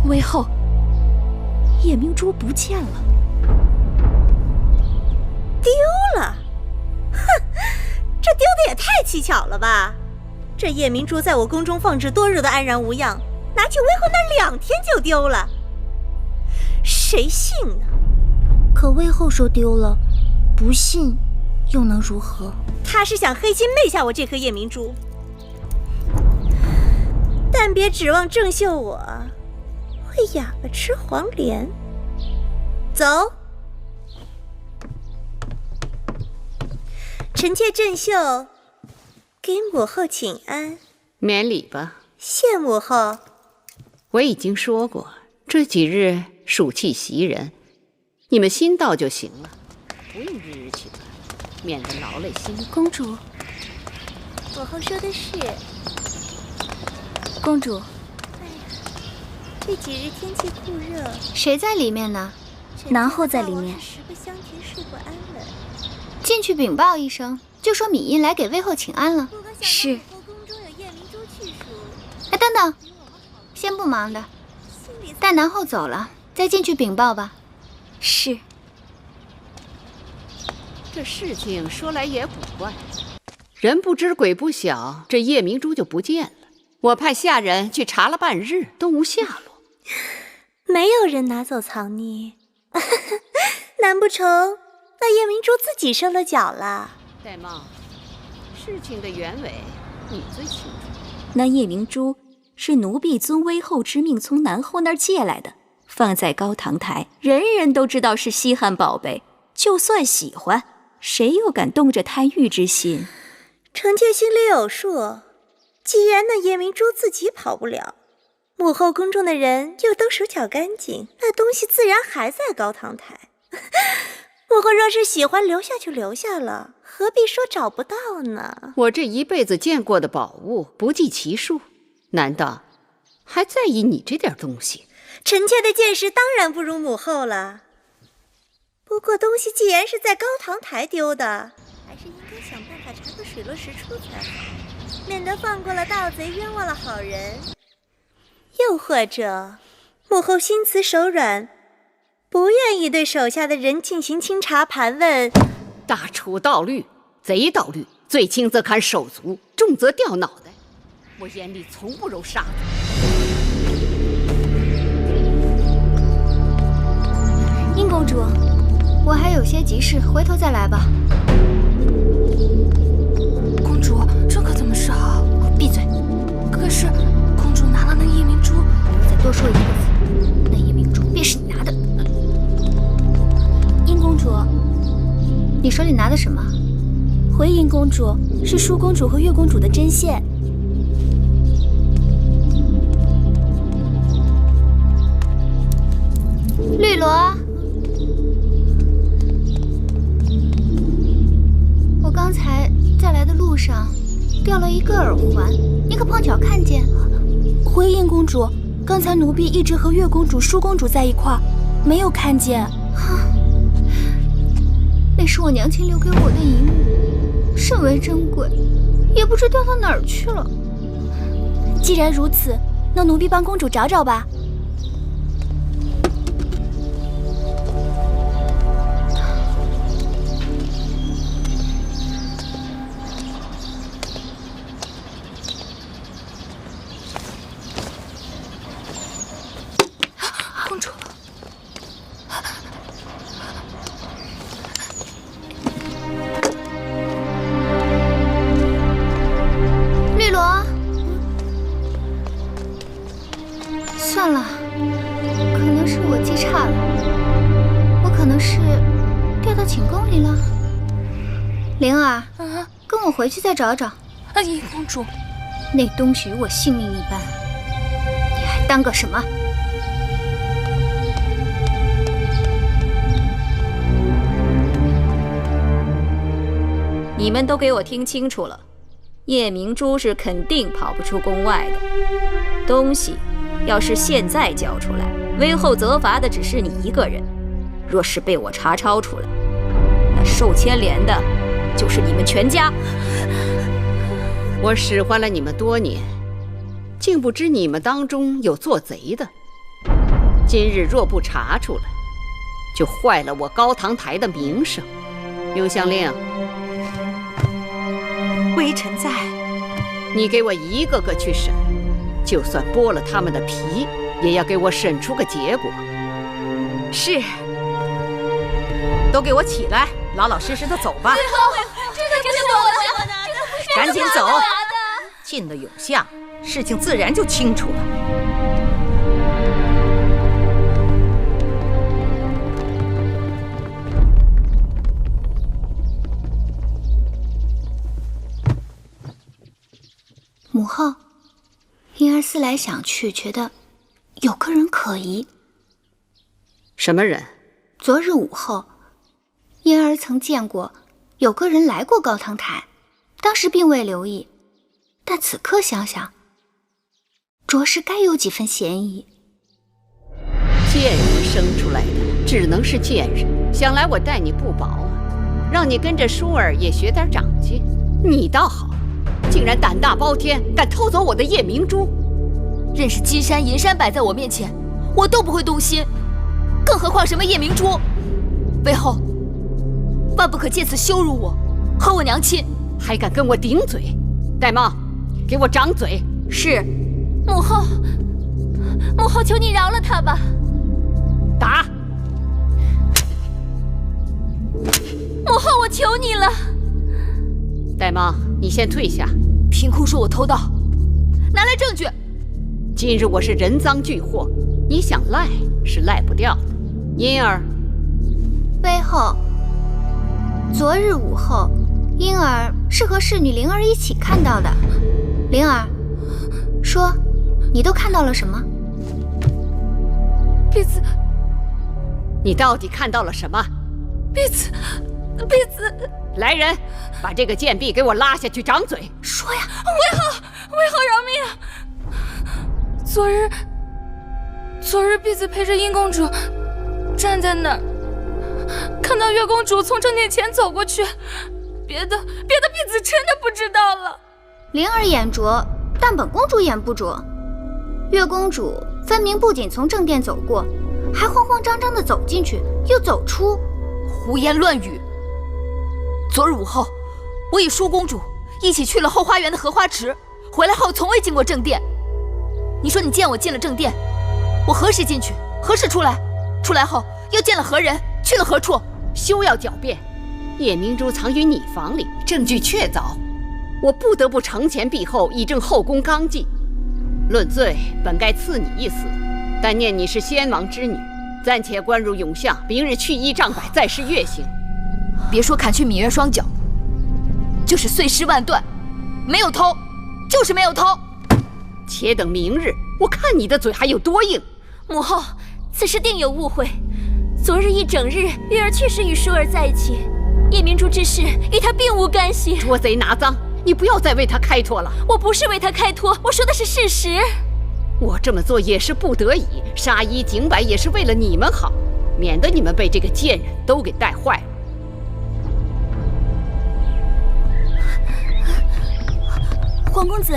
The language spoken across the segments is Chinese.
魏后，夜明珠不见了，丢了！哼，这丢的也太蹊跷了吧！这夜明珠在我宫中放置多日的安然无恙，拿去魏后那2天就丢了，谁信呢？可魏后说丢了，不信又能如何？他是想黑心昧下我这颗夜明珠，但别指望郑秀我会哑巴吃黄连。走，臣妾郑秀给母后请安。免礼吧。谢母后。我已经说过，这几日暑气袭人，你们心到就行了，不用日日请安，免得劳累心。公主，母后说的是。公主，哎呀，这几日天气酷热，谁在里面呢？南后在里面。十个香甜睡不安稳。进去禀报一声，就说芈印来给魏后请安了。是。哎，等等，先不忙的，待南后走了再进去禀报吧。是。这事情说来也古怪，人不知鬼不晓，这夜明珠就不见了。我派下人去查了半日，都无下落。没有人拿走藏匿，难不成那夜明珠自己受了搅了？戴帽，事情的原委你最清楚。那夜明珠是奴婢遵威后之命从南后那儿借来的，放在高堂台，人人都知道是稀罕宝贝，就算喜欢，谁又敢动着贪欲之心？臣妾心里有数，既然那夜明珠自己跑不了，母后宫中的人又都手脚干净，那东西自然还在高堂台。母后若是喜欢留下就留下了，何必说找不到呢？我这一辈子见过的宝物不计其数，难道还在意你这点东西？臣妾的见识当然不如母后了。不过东西既然是在高堂台丢的，还是应该想办法查个水落石出才好，免得放过了盗贼，冤枉了好人。又或者，母后心慈手软，不愿意对手下的人进行清查盘问。大楚盗律，贼盗律，罪轻则砍手足，重则掉脑袋。我眼里从不揉沙子。殷公主，我还有些急事，回头再来吧。公主，这可怎么是好？闭嘴！可是，公主拿了那夜明珠，再多说一个字，那夜明珠便是你拿的。殷公主，你手里拿的什么？回殷公主，是舒公主和月公主的针线。绿萝，我刚才在来的路上掉了一个耳环，你可碰巧看见？回殷公主，刚才奴婢一直和月公主、舒公主在一块儿，没有看见。那是我娘亲留给我的遗物，甚为珍贵，也不知掉到哪儿去了。既然如此，那奴婢帮公主找找吧。公主，绿萝，算了，可能是我记差了，我可能是掉到寝宫里了。灵儿，跟我回去再找找。殷公主，那东西与我性命一般，你还当个什么？你们都给我听清楚了，夜明珠是肯定跑不出宫外的。东西要是现在交出来，威后责罚的只是你一个人；若是被我查抄出来，那受牵连的就是你们全家。我使唤了你们多年，竟不知你们当中有做贼的。今日若不查出来，就坏了我高堂台的名声。永香令，微臣在。你给我一个个去审，就算剥了他们的皮，也要给我审出个结果。是。都给我起来，老老实实的走吧。这个不是我的，赶紧走。进了永巷，事情自然就清楚了。母后，婴儿思来想去，觉得有个人可疑。什么人？昨日午后，婴儿曾见过有个人来过高堂台，当时并未留意，但此刻想想，着实该有几分嫌疑。贱人生出来的只能是贱人，想来我待你不薄啊，让你跟着舒儿也学点长进。你倒好，竟然胆大包天，敢偷走我的夜明珠。任是金山银山摆在我面前，我都不会动心，更何况什么夜明珠。魏后，万不可借此羞辱我和我娘亲。还敢跟我顶嘴？玳瑁，给我掌嘴！是。母后，母后，求你饶了他吧。打！母后，我求你了。玳瑁，你先退下。凭空说我偷盗，拿来证据。今日我是人赃俱获，你想赖是赖不掉的。婴儿，魏后，昨日午后，婴儿是和侍女灵儿一起看到的。灵儿，说，你都看到了什么？婢子，你到底看到了什么？婢子，来人，把这个贱婢给我拉下去掌嘴。说呀！魏后饶命！昨日婢子陪着殷公主站在那儿，看到月公主从正殿前走过去，别的婢子真的不知道了。灵儿眼拙，但本公主眼不拙。月公主分明不仅从正殿走过，还慌慌张张地走进去，又走出。胡言乱语！昨日午后，我与舒公主一起去了后花园的荷花池，回来后从未进过正殿。你说你见我进了正殿，我何时进去，何时出来？出来后又见了何人，去了何处？休要狡辩！夜明珠藏于你房里，证据确凿，我不得不承前避后，以正后宫纲纪。论罪，本该赐你一死，但念你是先王之女，暂且关入永巷，明日去衣杖摆，再试月刑。别说砍去芈月双脚，就是碎尸万段，没有偷，就是没有偷。且等明日，我看你的嘴还有多硬。母后，此事定有误会。昨日一整日，月儿确实与舒儿在一起，夜明珠之事与她并无干系。捉贼拿赃，你不要再为他开脱了。我不是为他开脱，我说的是事实。我这么做也是不得已，杀一儆百也是为了你们好，免得你们被这个贱人都给带坏了。皇公子，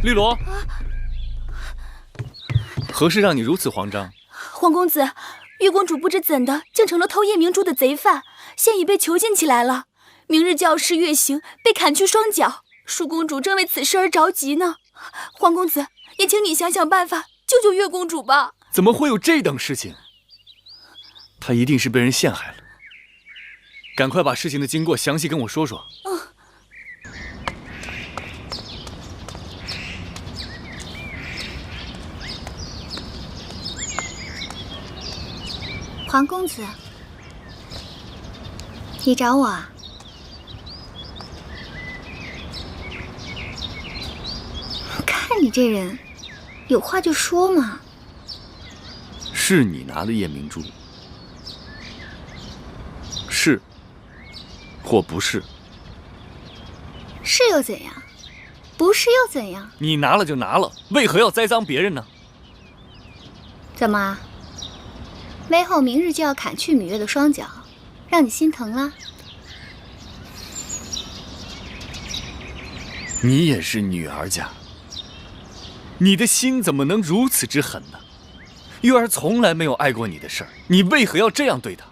绿萝，何事让你如此慌张？皇公子，玉公主不知怎的，竟成了偷夜明珠的贼犯，现已被囚禁起来了。明日就要试月刑，被砍去双脚。舒公主正为此事而着急呢。皇公子，也请你想想办法，救救月公主吧。怎么会有这等事情？她一定是被人陷害了。赶快把事情的经过详细跟我说说。皇公子，你找我啊？看你这人，有话就说嘛。是你拿了夜明珠？是或不是？是又怎样？不是又怎样？你拿了就拿了，为何要栽赃别人呢？怎么？微后明日就要砍去芈月的双脚，让你心疼了？你也是女儿家，你的心怎么能如此之狠呢？月儿从来没有碍过你的事儿，你为何要这样对她？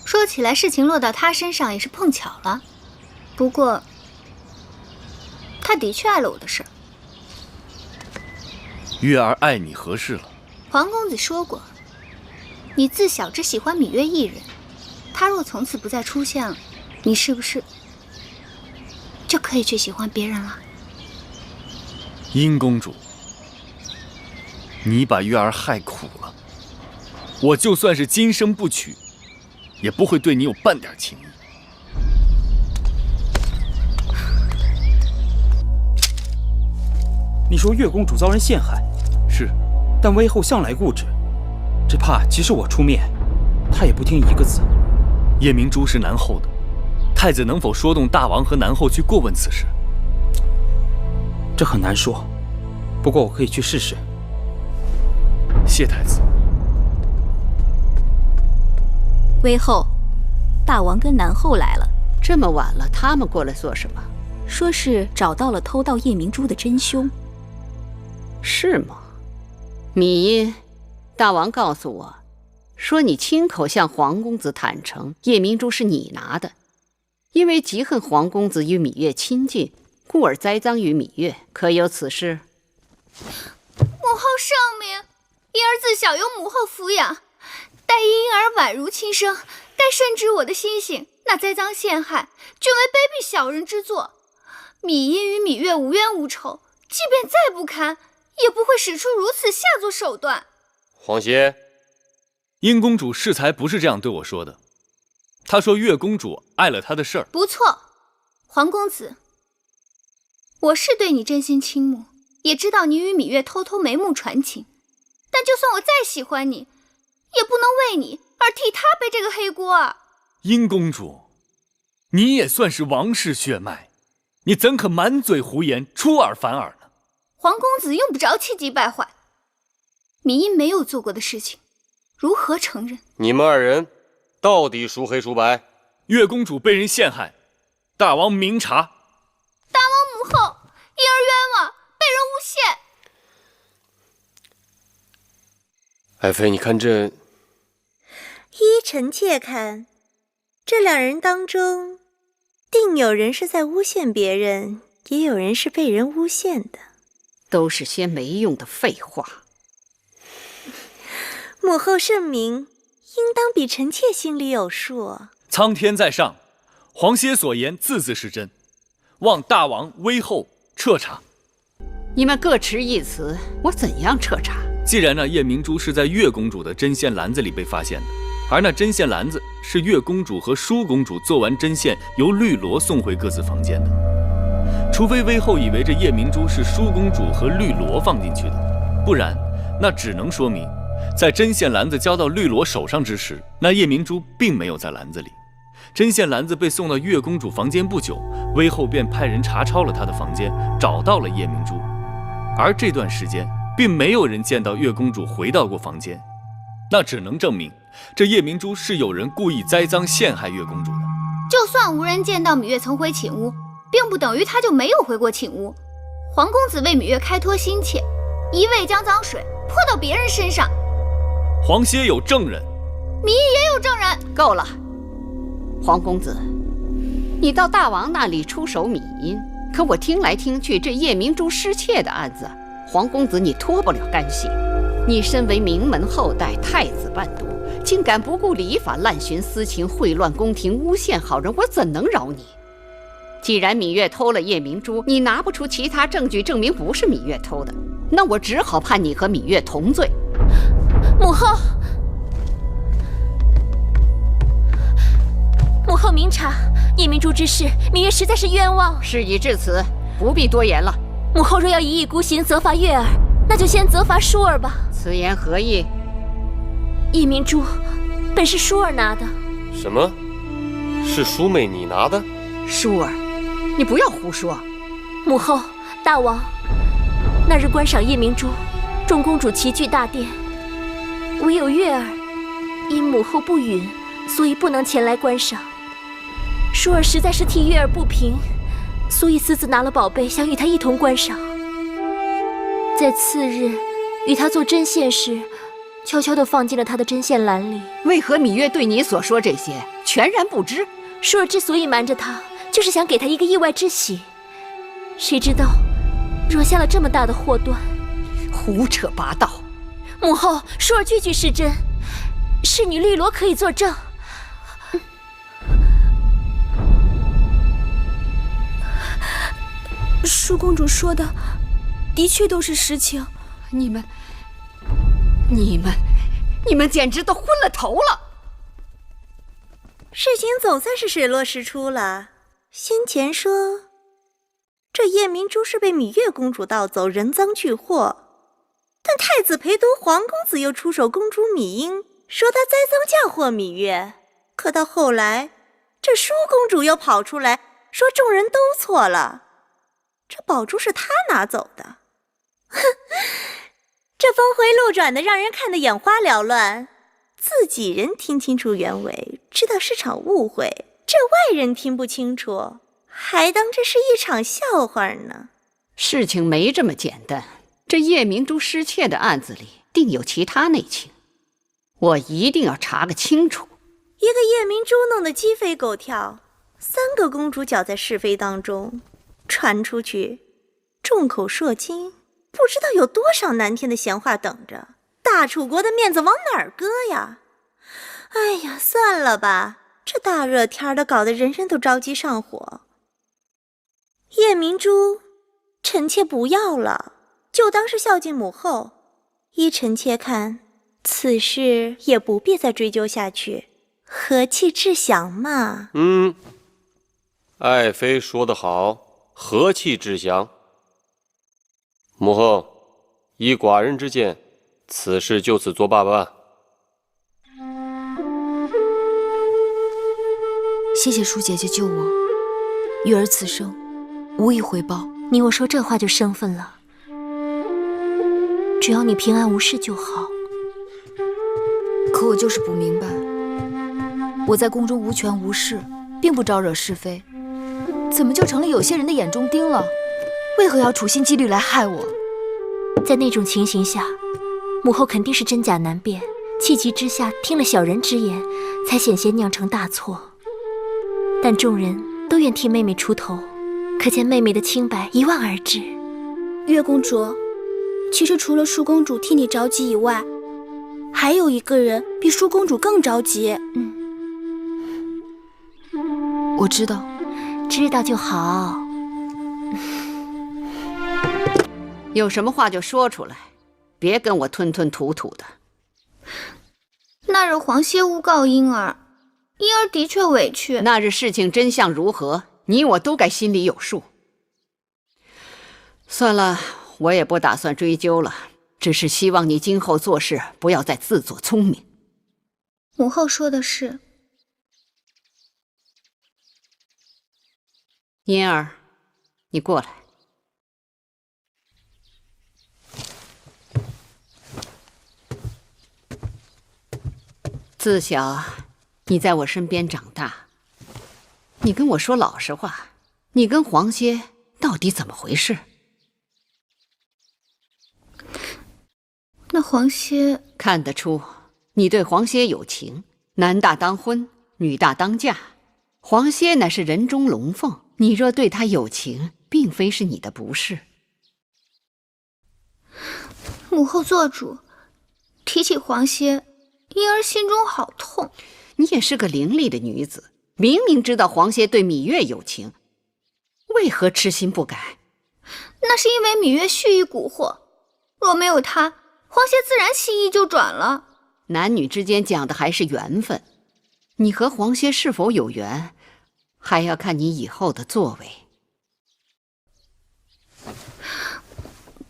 说起来，事情落到他身上也是碰巧了。不过，他的确碍了我的事儿。月儿爱你何事了？黄公子说过，你自小只喜欢芈月一人，他若从此不再出现了，你是不是就可以去喜欢别人了？殷公主，你把月儿害苦了，我就算是今生不娶，也不会对你有半点情谊。你说月公主遭人陷害，是，但威后向来固执，只怕即使我出面，她也不听一个字。夜明珠是南后的，太子能否说动大王和南后去过问此事？这很难说，不过我可以去试试。谢太子。威后，大王跟南后来了，这么晚了，他们过来做什么？说是找到了偷盗夜明珠的真凶。是吗？芈音，大王告诉我，说你亲口向黄公子坦诚，夜明珠是你拿的，因为嫉恨黄公子与芈月亲近，故而栽赃于芈月，可有此事？母后圣明，婴儿自小由母后抚养，待婴儿宛如亲生，该深知我的心性。那栽赃陷害，均为卑鄙小人之作。芈音与芈月无冤无仇，即便再不堪，也不会使出如此下作手段。皇歇，殷公主适才不是这样对我说的，她说月公主碍了她的事儿。不错，黄公子，我是对你真心倾慕，也知道你与芈月偷偷眉目传情，但就算我再喜欢你，也不能为你而替他背这个黑锅啊！殷公主，你也算是王室血脉，你怎可满嘴胡言，出尔反尔呢？黄公子用不着气急败坏，芈音没有做过的事情，如何承认？你们二人到底孰黑孰白？月公主被人陷害，大王明察。大王母后，婴儿冤枉，被人诬陷。爱妃，你看这……依臣妾看，这两人当中，定有人是在诬陷别人，也有人是被人诬陷的。都是些没用的废话。母后圣明，应当比臣妾心里有数。苍天在上，皇歇所言字字是真，望大王威后彻查。你们各持一词，我怎样彻查？既然那夜明珠是在月公主的针线篮子里被发现的，而那针线篮子是月公主和舒公主做完针线由绿萝送回各自房间的，除非威后以为这夜明珠是舒公主和绿萝放进去的，不然那只能说明在针线篮子交到绿萝手上之时，那夜明珠并没有在篮子里。针线篮子被送到月公主房间不久，威后便派人查抄了她的房间，找到了夜明珠。而这段时间并没有人见到月公主回到过房间，那只能证明这夜明珠是有人故意栽赃陷害月公主的。就算无人见到芈月曾回寝屋，并不等于她就没有回过寝屋。黄公子为芈月开脱心切，一味将脏水泼到别人身上。皇歇有证人，芈音也有证人。够了，黄公子，你到大王那里出手芈音，可我听来听去，这夜明珠失窃的案子，黄公子你脱不了干系。你身为名门后代，太子伴读，竟敢不顾礼法，滥徇私情，秽乱宫廷，诬陷好人，我怎能饶你？既然芈月偷了夜明珠，你拿不出其他证据证明不是芈月偷的，那我只好判你和芈月同罪。母后，母后明察，夜明珠之事，芈月实在是冤枉。事已至此，不必多言了。母后若要一意孤行责罚月儿，那就先责罚舒儿吧。此言何意？夜明珠本是舒儿拿的。什么？是淑妹你拿的？舒儿，你不要胡说。母后，大王，那日观赏夜明珠，众公主齐聚大殿，唯有月儿因母后不允，所以不能前来观赏。舒儿实在是替月儿不平，所以私自拿了宝贝，想与他一同观赏。在次日与他做针线时，悄悄地放进了他的针线篮里。为何芈月对你所说这些全然不知？舒儿之所以瞒着他，就是想给他一个意外之喜。谁知道惹下了这么大的祸端。胡扯八道！母后，舒儿句句是真，侍女绿萝可以作证。舒公主说的的确都是实情。你们简直都昏了头了！事情总算是水落石出了。先前说这夜明珠是被芈月公主盗走，人赃俱获，但太子陪读黄公子又出手公主芈英，说他栽赃嫁祸芈月。可到后来，这舒公主又跑出来说众人都错了，这宝珠是他拿走的。这峰回路转的，让人看得眼花缭乱。自己人听清楚原委，知道是场误会，这外人听不清楚，还当这是一场笑话呢。事情没这么简单，这夜明珠失窃的案子里定有其他内情，我一定要查个清楚。一个夜明珠弄得鸡飞狗跳，3个公主搅在是非当中，传出去，众口铄金，不知道有多少难听的闲话等着。大楚国的面子往哪儿搁呀？哎呀，算了吧，这大热天的，搞得人人都着急上火。夜明珠，臣妾不要了，就当是孝敬母后。依臣妾看，此事也不必再追究下去，和气致享嘛。爱妃说得好，和气致享。母后，依寡人之见，此事就此作罢吧。谢谢舒姐姐救我，月儿此生无以回报。你我说这话就生分了，只要你平安无事就好。可我就是不明白，我在宫中无权无势，并不招惹是非，怎么就成了有些人的眼中钉了？为何要处心积虑来害我？在那种情形下，母后肯定是真假难辨，气急之下听了小人之言，才险些酿成大错。但众人都愿替妹妹出头，可见妹妹的清白一望而知。月公主，其实除了舒公主替你着急以外，还有一个人比舒公主更着急。我知道，知道就好。有什么话就说出来，别跟我吞吞吐吐的。那日黄歇诬告婴儿，婴儿的确委屈。那日事情真相如何，你我都该心里有数。算了，我也不打算追究了，只是希望你今后做事不要再自作聪明。母后说的是。嫣儿，你过来。自小你在我身边长大，你跟我说老实话，你跟黄歇到底怎么回事？那黄歇……看得出你对黄歇有情，男大当婚，女大当嫁。黄歇乃是人中龙凤，你若对他有情，并非是你的不是。母后做主，提起黄歇，婴儿心中好痛。你也是个伶俐的女子，明明知道黄歇对芈月有情，为何痴心不改？那是因为芈月蓄意蛊惑，若没有她，黄歇自然心意就转了。男女之间讲的还是缘分，你和黄歇是否有缘，还要看你以后的作为。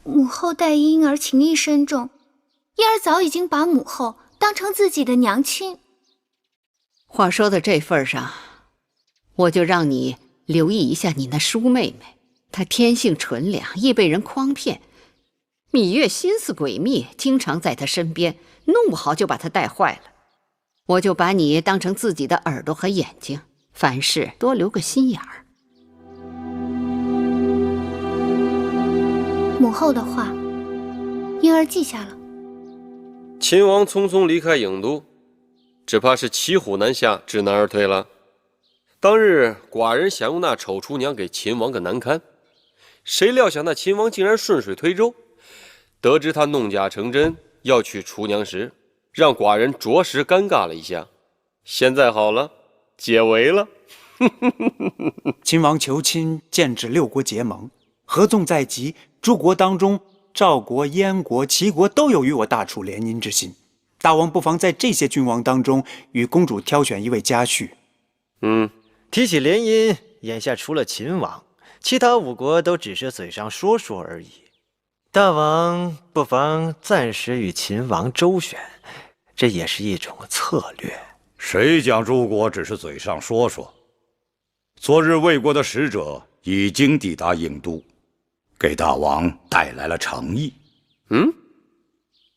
母后待婴儿情意深重，婴儿早已经把母后当成自己的娘亲。话说到这份上，我就让你留意一下你那舒妹妹，她天性纯良，易被人诓骗。芈月心思诡秘，经常在她身边，弄不好就把她带坏了。我就把你当成自己的耳朵和眼睛，凡事多留个心眼儿。母后的话，婴儿记下了。秦王匆匆离开郢都，只怕是骑虎难下，知难而退了。当日寡人想用那丑厨娘给秦王个难堪，谁料想那秦王竟然顺水推舟，得知他弄假成真要娶厨娘时，让寡人着实尴尬了一下。现在好了，解围了。秦王求亲，剑指6国结盟，合纵在即，诸国当中，赵国、燕国、齐国都有与我大楚联姻之心。大王不妨在这些君王当中，与公主挑选一位佳婿。提起联姻，眼下除了秦王，其他5国都只是嘴上说说而已。大王不妨暂时与秦王周旋，这也是一种策略。谁讲诸国只是嘴上说说？昨日魏国的使者已经抵达郢都，给大王带来了诚意。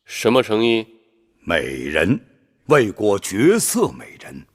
什么诚意？美人，魏国绝色美人。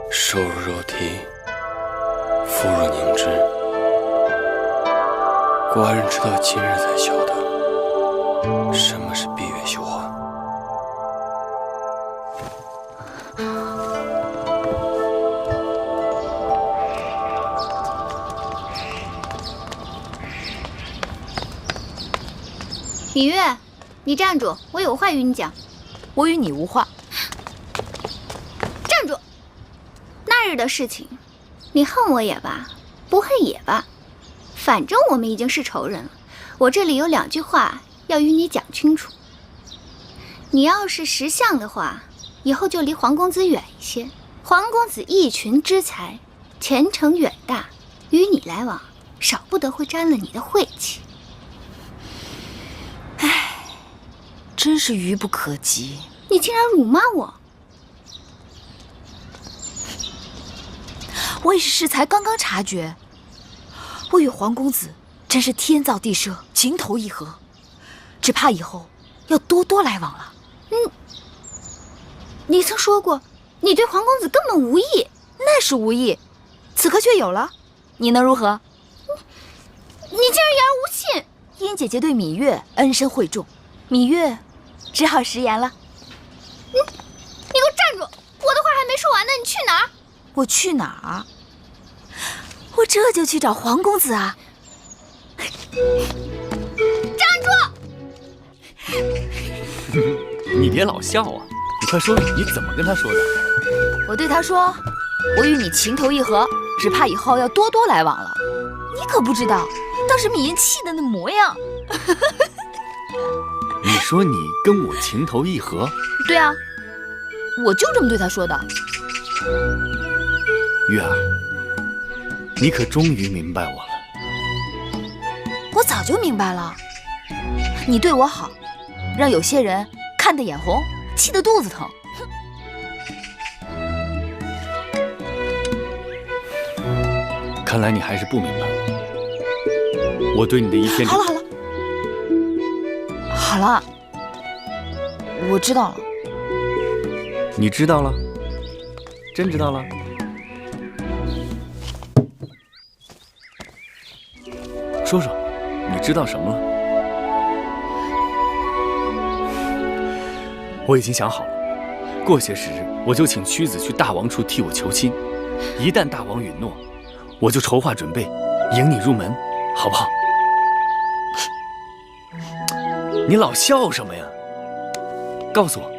瘦如肉体，肤如凝脂。寡人直到今日才晓得，什么是闭月羞花。芈月，你站住！我有话与你讲。我与你无话。站住！那日的事情，你恨我也罢，不恨也罢，反正我们已经是仇人了。我这里有2句话要与你讲清楚。你要是识相的话，以后就离黄公子远一些。黄公子一群之才，前程远大，与你来往，少不得会沾了你的晦气。唉，真是愚不可及。你竟然辱骂我！我也是适才刚刚察觉，我与黄公子真是天造地设，情投意合，只怕以后要多多来往了。你曾说过，你对黄公子根本无意。那是无意，此刻却有了，你能如何？你竟然言而无信！殷姐姐对芈月恩深惠重，芈月只好食言了。你给我站住！我的话还没说完呢，你去哪儿？我去哪儿？我这就去找黄公子啊！站住！你别老笑啊！你快说，你怎么跟他说的？我对他说，我与你情投意合，只怕以后要多多来往了。你可不知道，当时芈嫣气的那模样。你说你跟我情投意合？对啊，我就这么对他说的。月儿，你可终于明白我了。我早就明白了，你对我好，让有些人看得眼红，气得肚子疼。看来你还是不明白我对你的一片。好了，好了，我知道了。你知道了？真知道了？说说，你知道什么了？我已经想好了，过些时日我就请屈子去大王处替我求亲。一旦大王允诺，我就筹划准备，迎你入门，好不好？你老笑什么呀？告诉我，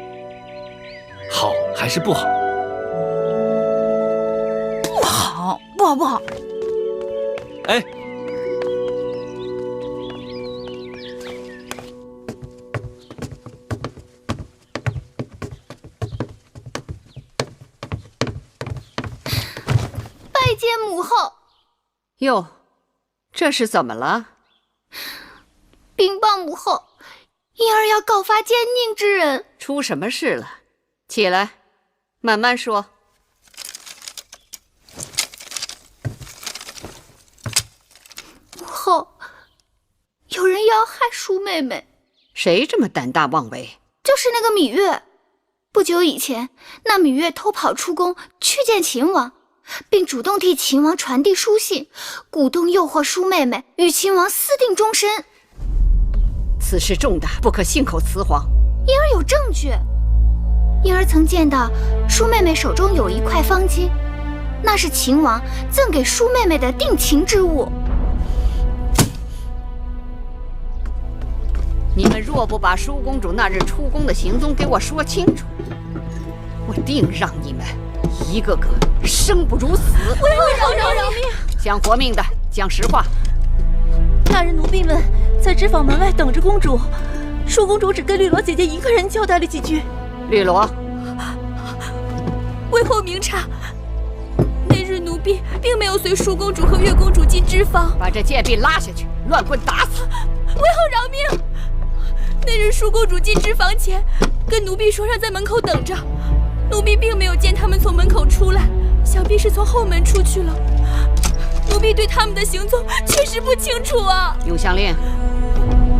好还是不好？不好，不好，不好！哎，拜见母后。哟，这是怎么了？禀报母后，婴儿要告发奸佞之人。出什么事了？起来，慢慢说。母后，有人要害舒妹妹。谁这么胆大妄为？就是那个芈月。不久以前，那芈月偷跑出宫去见秦王，并主动替秦王传递书信，鼓动诱惑舒妹妹与秦王私定终身。此事重大，不可信口雌黄。婴儿有证据。婴儿曾见到舒妹妹手中有一块方巾，那是秦王赠给舒妹妹的定情之物。你们若不把舒公主那日出宫的行踪给我说清楚，我定让你们一个个生不如死。饶命！想活命的讲实话。那日奴婢们在织坊门外等着公主，舒公主只跟绿萝姐姐一个人交代了几句。绿萝，为后明察，那日奴婢并没有随舒公主和月公主进织坊。把这贱婢拉下去，乱棍打死！为后饶命！那日舒公主进织坊前，跟奴婢说让在门口等着，奴婢并没有见他们从门口出来，想必是从后门出去了。奴婢对他们的行踪确实不清楚啊。永香令，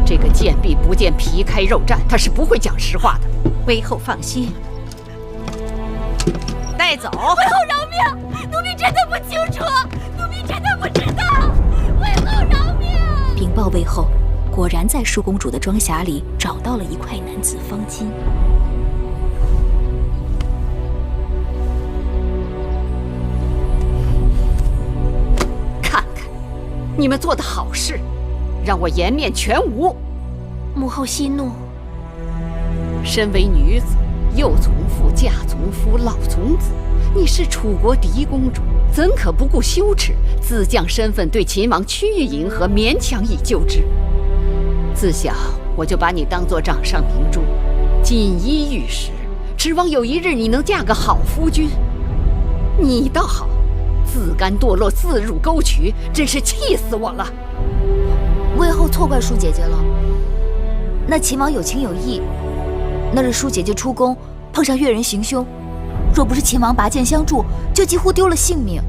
这个贱婢不见皮开肉绽，她是不会讲实话的。微后放心，带走。为后饶命！奴婢真的不清楚，奴婢真的不知道。为后饶命！禀报魏后，果然在舒公主的装匣里找到了一块男子方巾。看看，你们做的好事，让我颜面全无。母后息怒。身为女子，幼从父，嫁从夫，老从子。你是楚国嫡公主，怎可不顾羞耻，自降身份对秦王趋于迎合，勉强以就之？自小我就把你当作掌上明珠，锦衣玉食，指望有一日你能嫁个好夫君。你倒好，自甘堕落，自入沟渠，真是气死我了。魏后错怪舒姐姐了。那秦王有情有义，那日舒姐姐出宫碰上越人行凶，若不是秦王拔剑相助，就几乎丢了性命。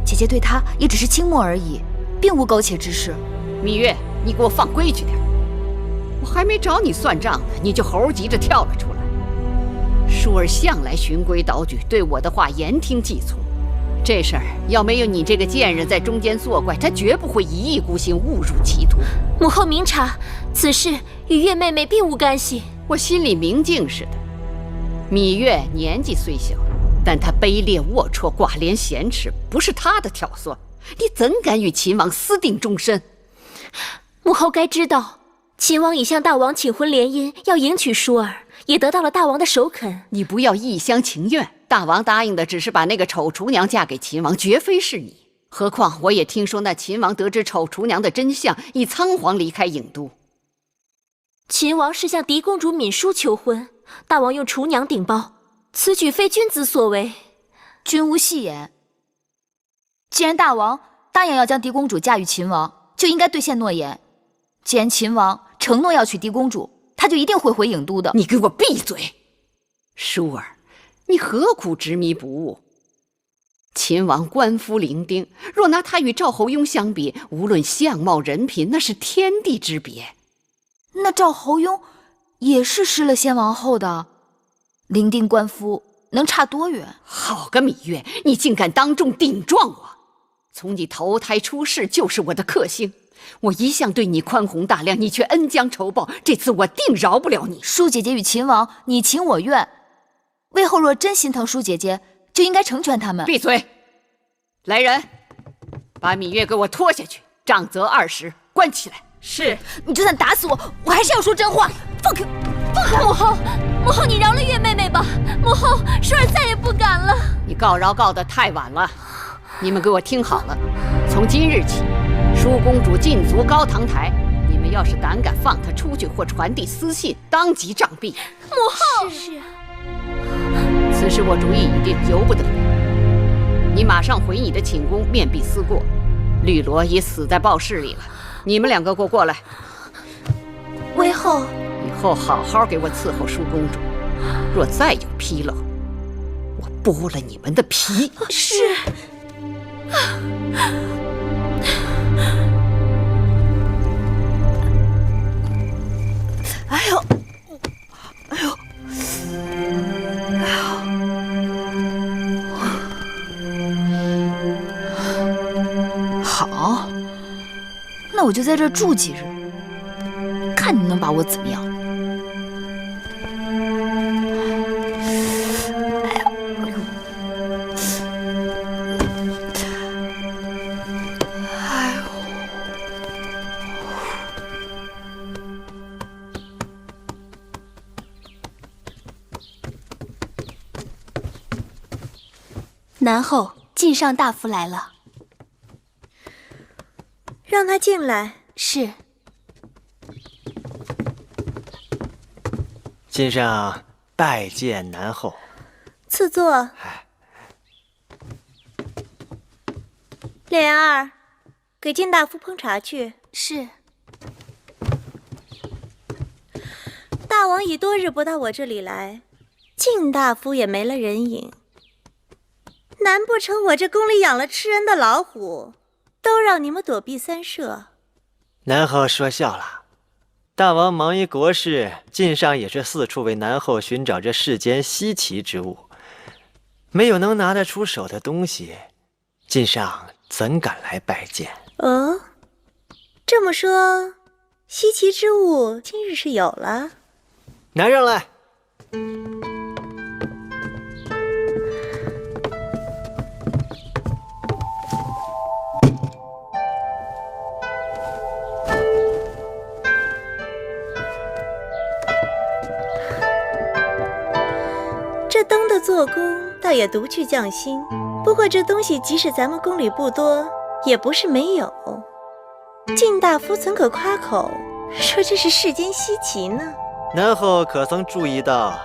姐姐对他也只是倾慕而已，并无苟且之事。芈月，你给我放规矩点，我还没找你算账呢，你就猴急着跳了出来。舒儿向来循规蹈矩，对我的话言听计从。这事儿要没有你这个贱人在中间作怪，他绝不会一意孤行，误入歧途。母后明察，此事与月妹妹并无干系。我心里明镜似的。芈月年纪虽小，但她卑劣龌龊，寡廉鲜耻，不是她的挑唆。你怎敢与秦王私定终身？母后该知道，秦王已向大王请婚联姻，要迎娶舒儿，也得到了大王的首肯。你不要一厢情愿，大王答应的只是把那个丑厨娘嫁给秦王，绝非是你。何况我也听说那秦王得知丑厨娘的真相，已仓皇离开郢都。秦王是向嫡公主闵淑求婚，大王用厨娘顶包，此举非君子所为。君无戏言。既然大王答应要将嫡公主嫁与秦王，就应该兑现诺言。既然秦王承诺要娶嫡公主，他就一定会回郢都的。你给我闭嘴！舒儿，你何苦执迷不悟？秦王官夫伶仃，若拿他与赵侯雍相比，无论相貌人品，那是天地之别。那赵侯雍也是失了先王后的，伶仃官夫能差多远？好个芈月，你竟敢当众顶撞我！从你投胎出世就是我的克星，我一向对你宽宏大量，你却恩将仇报，这次我定饶不了你。舒姐姐与秦王你情我愿，魏后若真心疼舒姐姐，就应该成全他们。闭嘴！来人，把芈月给我拖下去，杖责20，关起来。是。你就算打死我，我还是要说真话。放开，放开！母后，母后，你饶了月妹妹吧。母后，舒儿再也不敢了。你告饶告得太晚了。你们给我听好了，从今日起，舒公主禁足高堂台。你们要是胆敢放她出去或传递私信，当即杖毙。母后，是。此时我主意已定，由不得你。你马上回你的寝宫，面壁思过。绿萝已死在报室里了，你们2个给我过来。魏后，以后好好给我伺候舒公主，若再有纰漏，我剥了你们的皮。是。哎呦，哎呦，好，那我就在这儿住几日，看你能把我怎么样。南后，晋上大夫来了。让他进来。是。晋上拜见南后。赐座。莲儿，给晋大夫烹茶去。是。大王已多日不到我这里来，晋大夫也没了人影。难不成我这宫里养了吃人的老虎，都让你们躲避三舍？南后说笑了，大王忙于国事，晋上也是四处为南后寻找这世间稀奇之物，没有能拿得出手的东西，晋上怎敢来拜见？哦，这么说，稀奇之物今日是有了。拿上来。这灯的做工倒也独具匠心，不过这东西即使咱们宫里不多，也不是没有。晋大夫怎可夸口说这是世间稀奇呢？南后可曾注意到，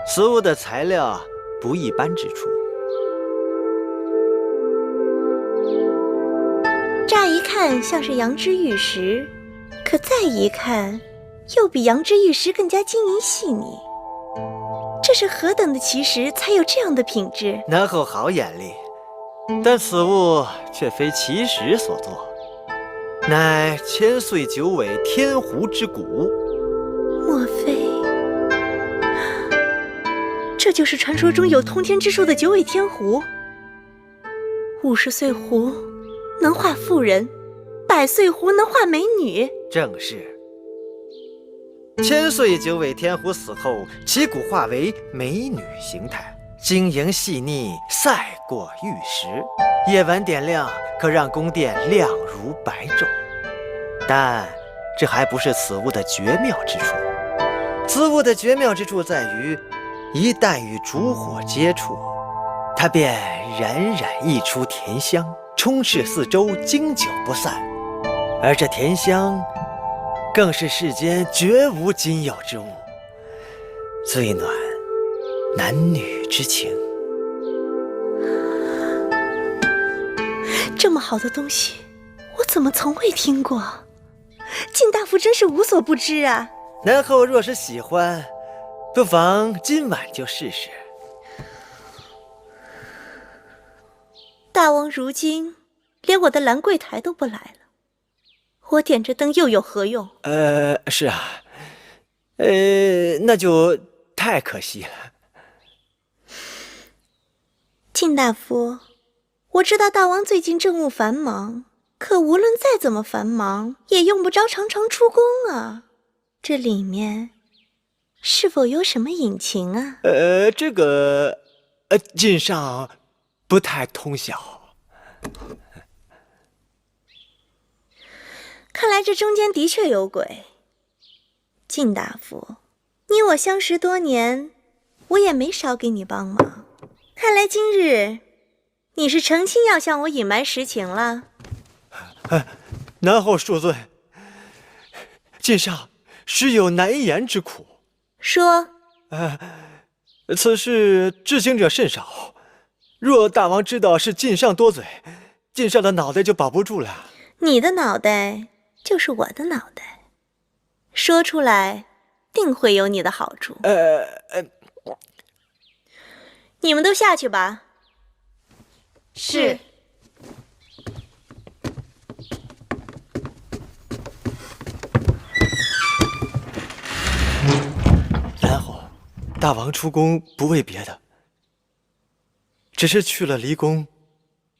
此物的材料不一般之处？乍一看像是羊脂玉石，可再一看，又比羊脂玉石更加晶莹细腻。这是何等的奇石，才有这样的品质？南后好眼力，但此物却非奇石所作，乃千岁九尾天狐之骨。莫非这就是传说中有通天之术的九尾天狐？50岁狐能化妇人，100岁狐能化美女。正是。千岁九尾天狐死后，其骨化为美女形态，晶莹细腻，赛过玉石。夜晚点亮，可让宫殿亮如白昼。但这还不是此物的绝妙之处。此物的绝妙之处在于，一旦与烛火接触，它便冉冉溢出甜香，充斥四周，经久不散。而这甜香更是世间绝无仅有之物，最暖男女之情。这么好的东西，我怎么从未听过？晋大夫真是无所不知啊！南后若是喜欢，不妨今晚就试试。大王如今连我的兰桂台都不来了，我点着灯又有何用？是啊，那就太可惜了。晋大夫，我知道大王最近政务繁忙，可无论再怎么繁忙，也用不着常常出宫啊。这里面是否有什么隐情啊？这个，晋上不太通晓。看来这中间的确有鬼。晋大夫，你我相识多年，我也没少给你帮忙。看来今日你是诚心要向我隐瞒实情了。南后恕罪，晋上实有难言之苦。说。此事知情者甚少，若大王知道是晋上多嘴，晋上的脑袋就保不住了。你的脑袋就是我的脑袋，说出来定会有你的好处。你们都下去吧。是。然后，大王出宫不为别的，只是去了离宫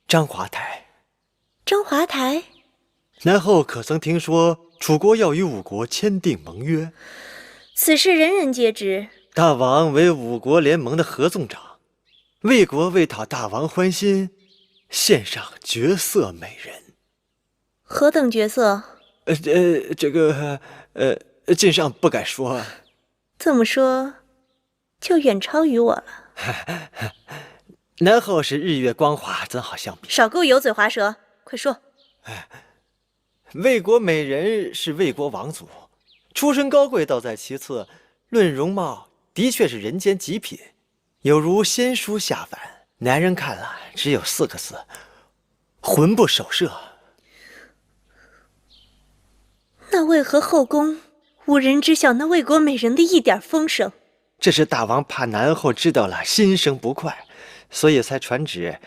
章华台。章华台？南后可曾听说楚国要与吴国签订盟约？此事人人皆知。大王为五国联盟的合纵长，魏国为讨大王欢心，献上绝色美人。何等绝色？这个晋上不敢说。这么说，就远超于我了。南后是日月光华，怎好相比？少给我油嘴滑舌，快说。魏国美人是魏国王族，出身高贵倒在其次，论容貌的确是人间极品，有如仙姝下凡。男人看了只有4个字：魂不守舍。那为何后宫无人知晓那魏国美人的一点风声？这是大王怕南后知道了心生不快，所以才传旨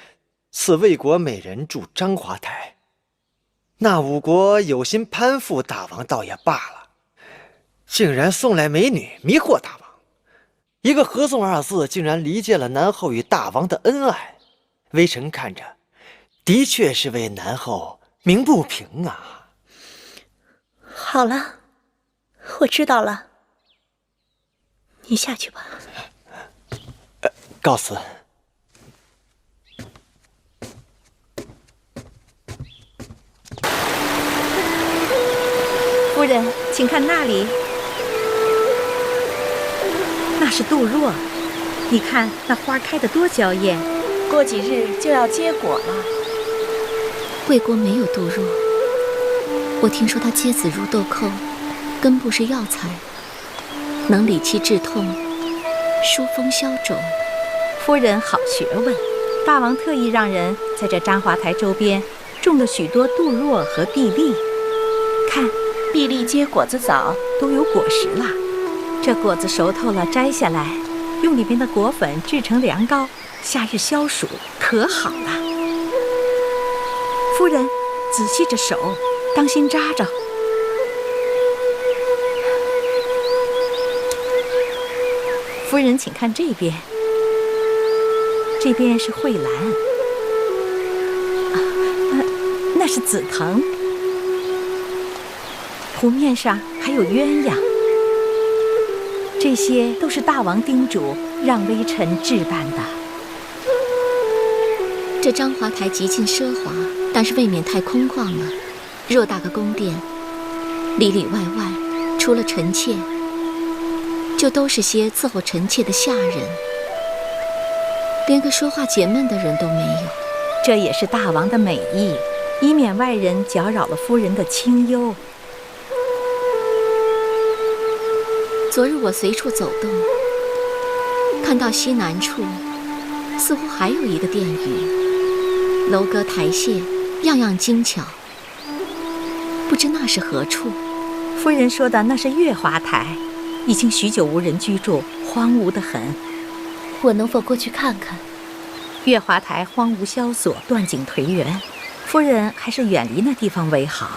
赐魏国美人驻章华台。那吴国有心攀附大王倒也罢了，竟然送来美女迷惑大王。一个合纵2字，竟然离间了南后与大王的恩爱。微臣看着，的确是为南后鸣不平啊。好了，我知道了，你下去吧。告辞。夫人，请看那里，那是杜若。你看那花开得多娇艳，过几日就要结果了。魏国没有杜若，我听说她接子入豆蔻，根部是药材，能理气治痛，疏风消肿。夫人好学问，大王特意让人在这章华台周边种了许多杜若和碧丽。看，碧丽结果子早，都有果实了。这果子熟透了，摘下来，用里边的果粉制成凉膏，夏日消暑，可好了。夫人，仔细着手，当心扎着。夫人，请看这边，这边是蕙兰，那是紫藤，湖面上还有鸳鸯。这些都是大王叮嘱让微臣置办的。这章华台极尽奢华，但是未免太空旷了。偌大个宫殿，里里外外除了臣妾，就都是些伺候臣妾的下人，连个说话解闷的人都没有。这也是大王的美意，以免外人搅扰了夫人的清幽。昨日我随处走动，看到西南处似乎还有一个殿宇，楼阁台榭样样精巧，不知那是何处。夫人说的那是月华台，已经许久无人居住，荒芜得很。我能否过去看看？月华台荒芜萧索，断井颓垣，夫人还是远离那地方为好。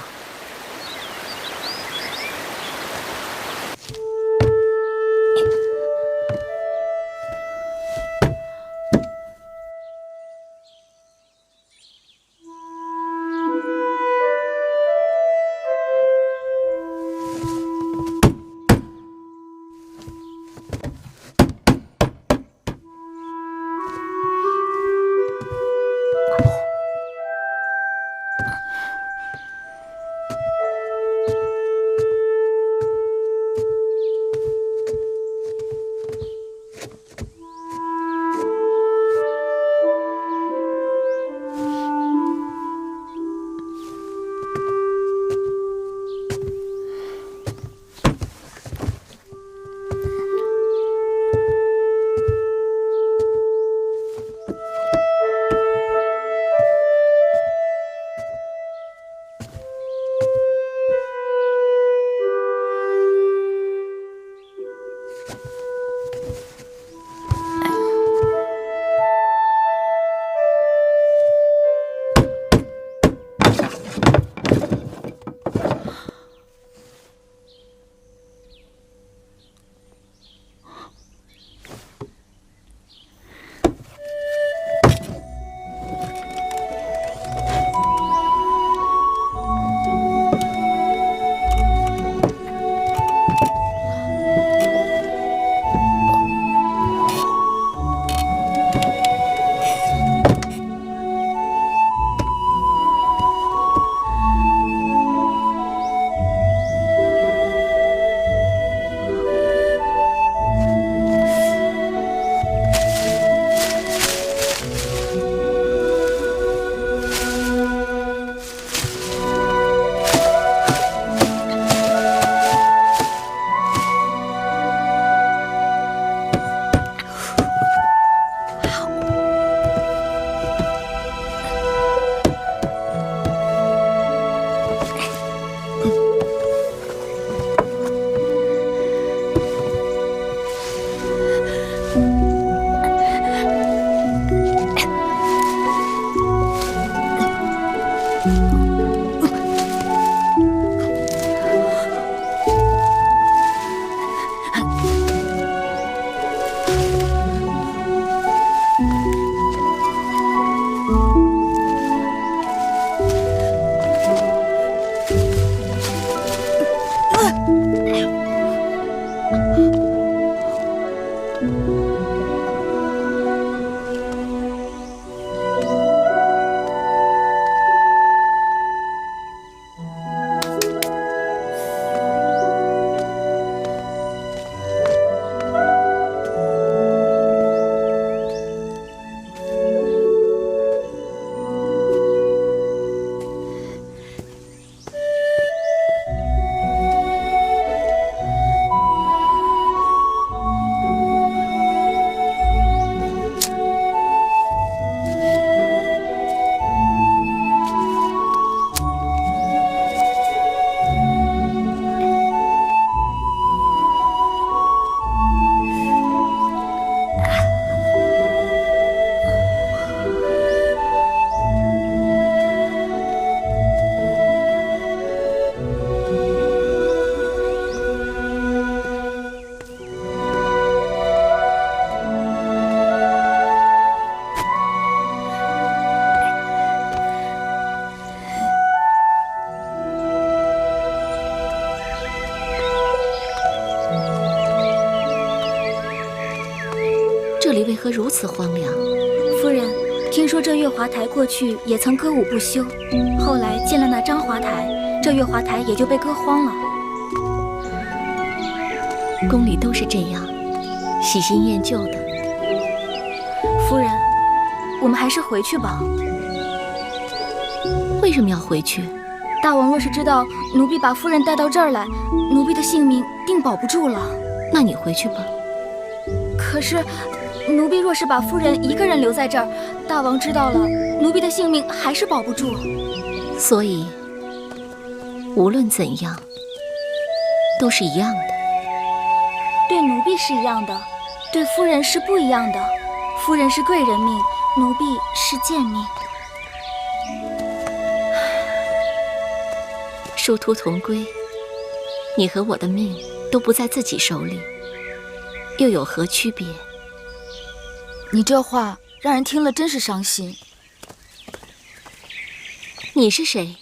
这里为何如此荒凉？夫人，听说这月华台过去也曾歌舞不休，后来建了那章华台，这月华台也就被割荒了。宫里都是这样，喜新厌旧的。夫人，我们还是回去吧。为什么要回去？大王若是知道奴婢把夫人带到这儿来，奴婢的性命定保不住了。那你回去吧。可是，奴婢若是把夫人一个人留在这儿，大王知道了，奴婢的性命还是保不住。所以，无论怎样，都是一样的。对奴婢是一样的，对夫人是不一样的。夫人是贵人命，奴婢是贱命。殊途同归，你和我的命都不在自己手里，又有何区别？你这话让人听了真是伤心。你是谁？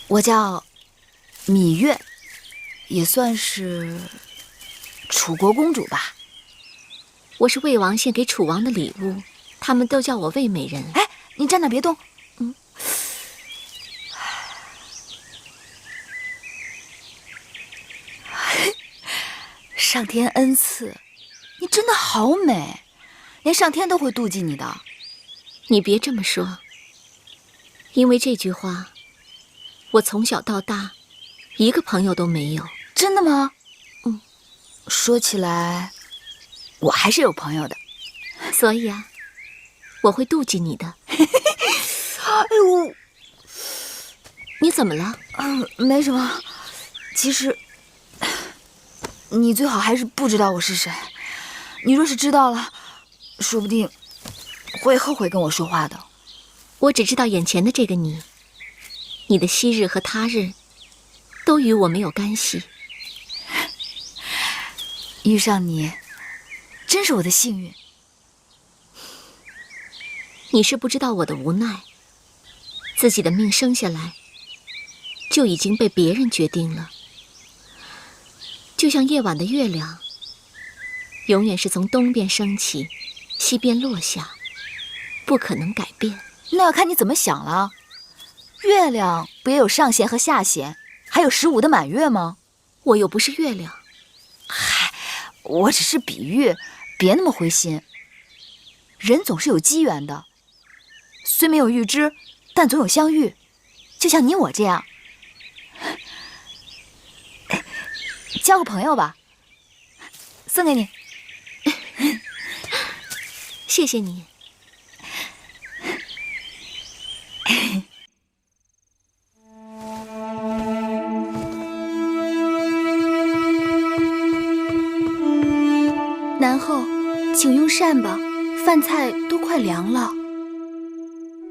我叫芈月，也算是楚国公主吧。我是魏王献给楚王的礼物，他们都叫我魏美人。哎，你站那别动。上天恩赐，你真的好美，连上天都会妒忌你的。你别这么说，因为这句话，我从小到大一个朋友都没有。真的吗？说起来，我还是有朋友的。所以啊，我会妒忌你的。哎呦，你怎么了？没什么。其实，你最好还是不知道我是谁。你若是知道了，说不定会后悔跟我说话的。我只知道眼前的这个你，你的昔日和他日，都与我没有干系。遇上你，真是我的幸运。你是不知道我的无奈，自己的命生下来，就已经被别人决定了。就像夜晚的月亮，永远是从东边升起，西边落下，不可能改变。那要看你怎么想了。月亮不也有上弦和下弦，还有15的满月吗？我又不是月亮。嗨，我只是比喻，别那么灰心。人总是有机缘的，虽没有预知，但总有相遇。就像你我这样，交个朋友吧，送给你。谢谢你。南后，请用膳吧，饭菜都快凉了。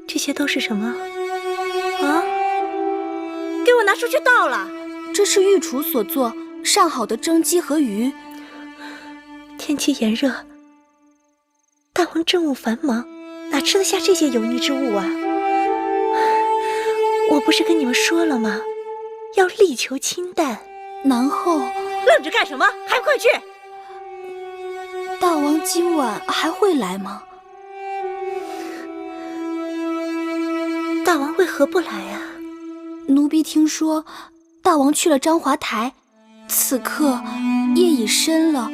这些都是什么？啊！给我拿出去倒了！这是御厨所做上好的蒸鸡和鱼。天气炎热，大王政务繁忙，哪吃得下这些油腻之物啊？我不是跟你们说了吗？要力求清淡。南后，愣着干什么？还不快去！大王今晚还会来吗？大王为何不来啊？奴婢听说，大王去了章华台，此刻夜已深了。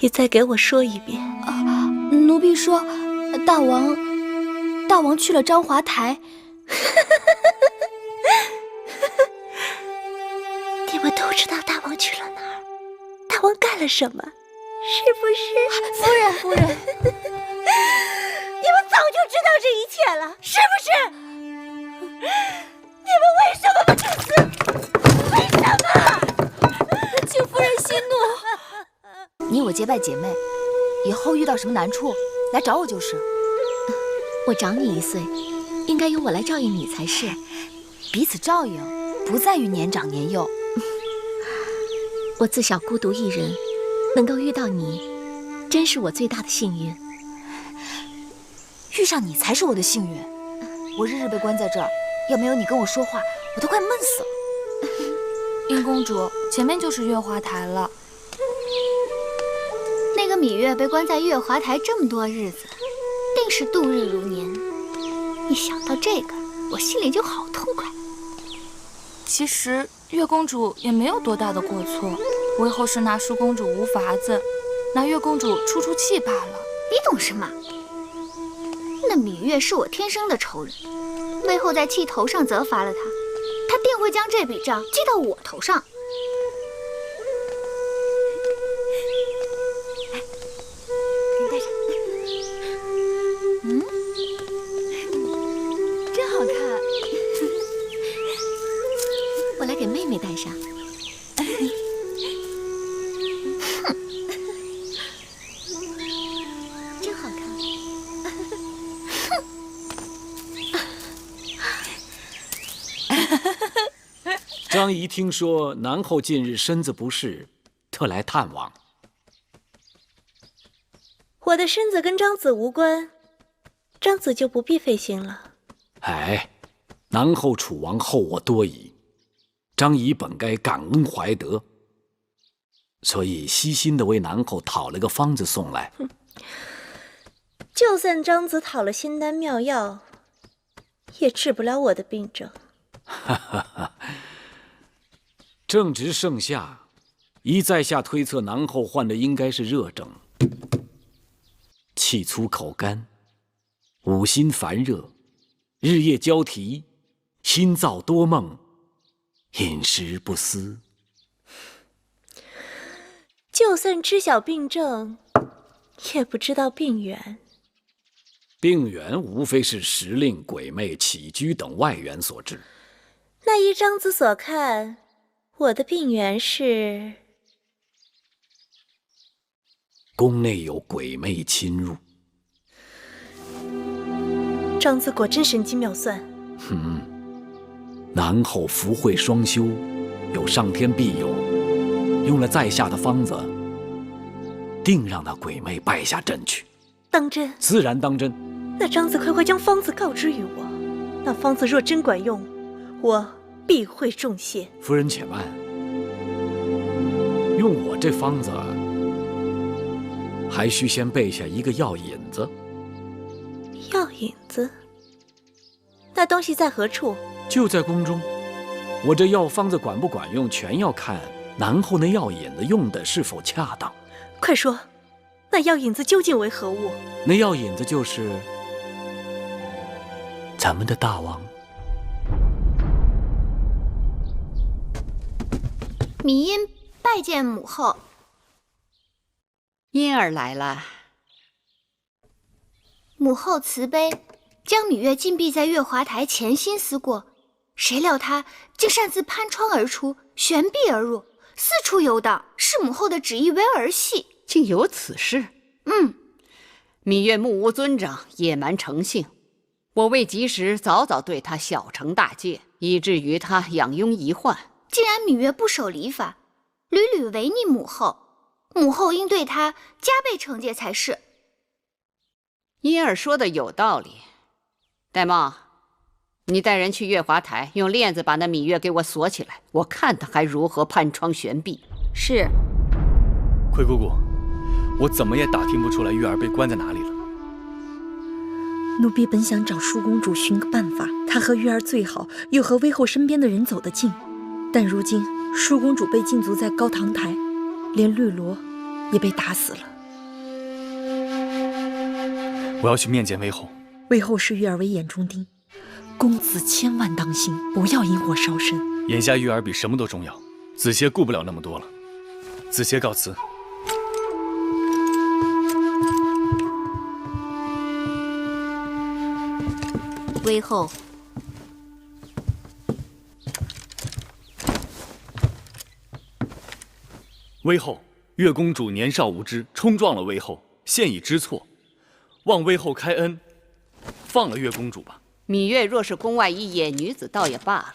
你再给我说一遍。奴婢说，大王去了章华台。你们都知道大王去了哪儿？大王干了什么？是不是？夫人，你们早就知道这一切了，是不是？你们为什么不去死？为什么？请夫人息怒。你我结拜姐妹，以后遇到什么难处来找我就是。我长你1岁，应该由我来照应你才是。彼此照应，不在于年长年幼。我自小孤独一人，能够遇到你，真是我最大的幸运。遇上你才是我的幸运。我日日被关在这儿，要没有你跟我说话，我都快闷死了。殷公主，前面就是月华台了。那个芈月被关在月华台这么多日子，定是度日如年。一想到这个，我心里就好痛快。其实月公主也没有多大的过错，为后是拿淑公主无法子，拿月公主出气罢了。你懂什么？那芈月是我天生的仇人，魏后在气头上责罚了她，她定会将这笔账记到我头上。给你戴上。真好看。我来给妹妹戴上。张仪听说南后近日身子不适，特来探望。我的身子跟张子无关，张子就不必费心了。哎，南后楚王厚我多矣，张仪本该感恩怀德，所以悉心的为南后讨了个方子送来。就算张子讨了仙丹妙药，也治不了我的病症。哈哈哈！正值盛夏，依在下推测，南后患的应该是热症，气粗口干，五心烦热，日夜交提，心躁多梦，饮食不思。就算知晓病症，也不知道病源。病源无非是时令、鬼魅、起居等外源所致。那依张子所看，我的病源是宫内有鬼魅侵入。张子果真神机妙算。南后福慧双修，有上天庇佑，用了在下的方子，定让那鬼魅败下阵去。当真？自然当真。那张子快将方子告知于我，那方子若真管用，我必会重谢。夫人且慢，用我这方子，还需先备下一个药引子。药引子？那东西在何处？就在宫中。我这药方子管不管用，全要看南后那药引子用的是否恰当。快说，那药引子究竟为何物？那药引子就是咱们的大王。芈因拜见母后。因儿来了。母后慈悲，将芈月禁闭在月华台，潜心思过，谁料她竟擅自攀窗而出，悬壁而入，四处游荡，视母后的旨意为儿戏。竟有此事？芈月目无尊长，野蛮成性。我未及时早早对她小惩大戒，以至于她养庸遗患。既然芈月不守礼法，屡屡违逆母后，母后应对她加倍惩戒才是。因儿说的有道理。戴帽，你带人去月华台，用链子把那芈月给我锁起来，我看她还如何攀窗悬壁。是。魁姑姑，我怎么也打听不出来月儿被关在哪里了。奴婢本想找舒公主寻个办法，她和月儿最好，又和威后身边的人走得近。但如今舒公主被禁足在高堂台，连绿萝也被打死了。我要去面见威后。威后视月儿为眼中钉，公子千万当心，不要引火烧身。眼下月儿比什么都重要，子歇顾不了那么多了。子歇告辞。威后，威后，月公主年少无知，冲撞了威后，现已知错，望威后开恩，放了月公主吧。芈月若是宫外一野女子，倒也罢了。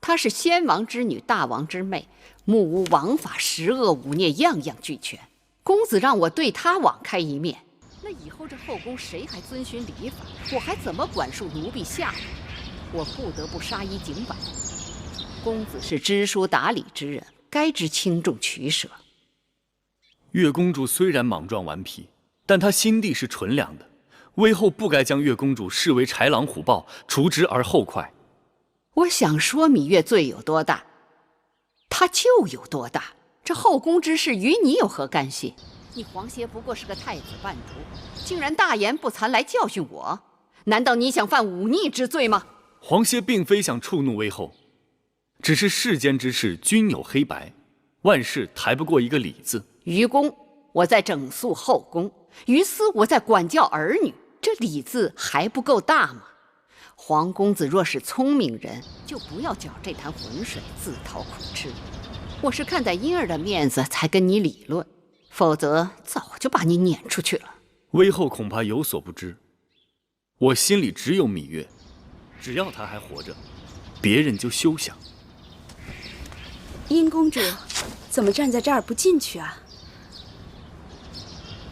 她是先王之女，大王之妹，目无王法，十恶五孽，样样俱全。公子让我对她网开一面，那以后这后宫谁还遵循礼法？我还怎么管束奴婢下人？我不得不杀一儆百。公子是知书达理之人，该知轻重取舍。月公主虽然莽撞顽皮，但她心地是纯良的。威后不该将月公主视为豺狼虎豹，除之而后快。我想说，芈月罪有多大，她就有多大。这后宫之事与你有何干系？你皇歇不过是个太子伴读，竟然大言不惭来教训我，难道你想犯忤逆之罪吗？皇歇并非想触怒威后，只是世间之事均有黑白，万事抬不过一个理字。于公，我在整肃后宫；于私，我在管教儿女。这理字还不够大吗？皇公子若是聪明人，就不要搅这潭浑水，自讨苦吃。我是看在婴儿的面子才跟你理论，否则早就把你撵出去了。威后恐怕有所不知，我心里只有芈月，只要她还活着，别人就休想。殷公主，怎么站在这儿不进去啊？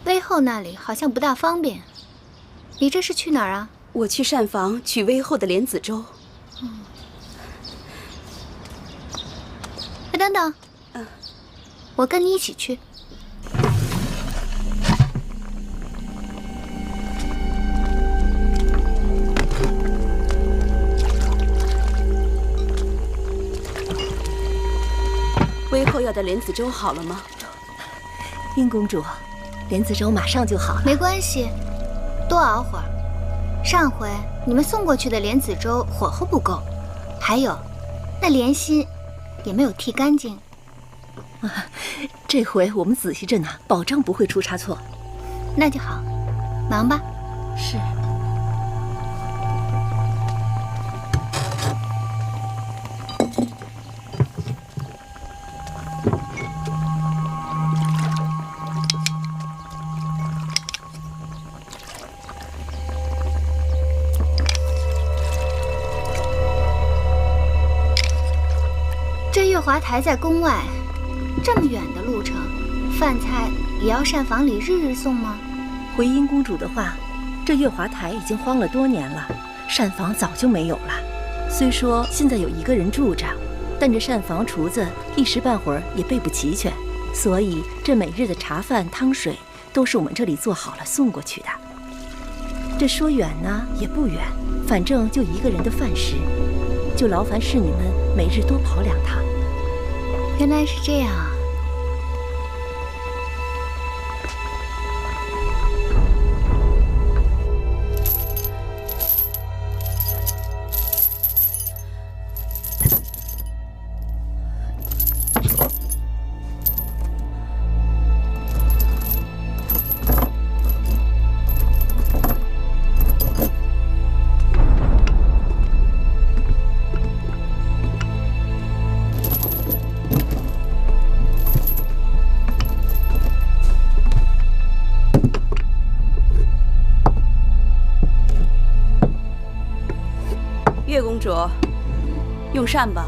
微后那里好像不大方便。你这是去哪儿啊？我去膳房取微后的莲子粥。哎，等等，我跟你一起去。微后要的莲子粥好了吗？殷公主，莲子粥马上就好了。没关系，多熬会儿。上回你们送过去的莲子粥火候不够，还有那莲心也没有剔干净。这回我们仔细着呢，保证不会出差错。那就好，忙吧。是。这月华台在宫外，这么远的路程，饭菜也要膳房里日日送吗？回殷公主的话，这月华台已经荒了多年了，膳房早就没有了。虽说现在有一个人住着，但这膳房厨子一时半会儿也备不齐全，所以这每日的茶饭汤水都是我们这里做好了送过去的。这说远呢也不远，反正就一个人的饭食，就劳烦侍女们每日多跑2趟。原来是这样啊！月公主，用膳吧。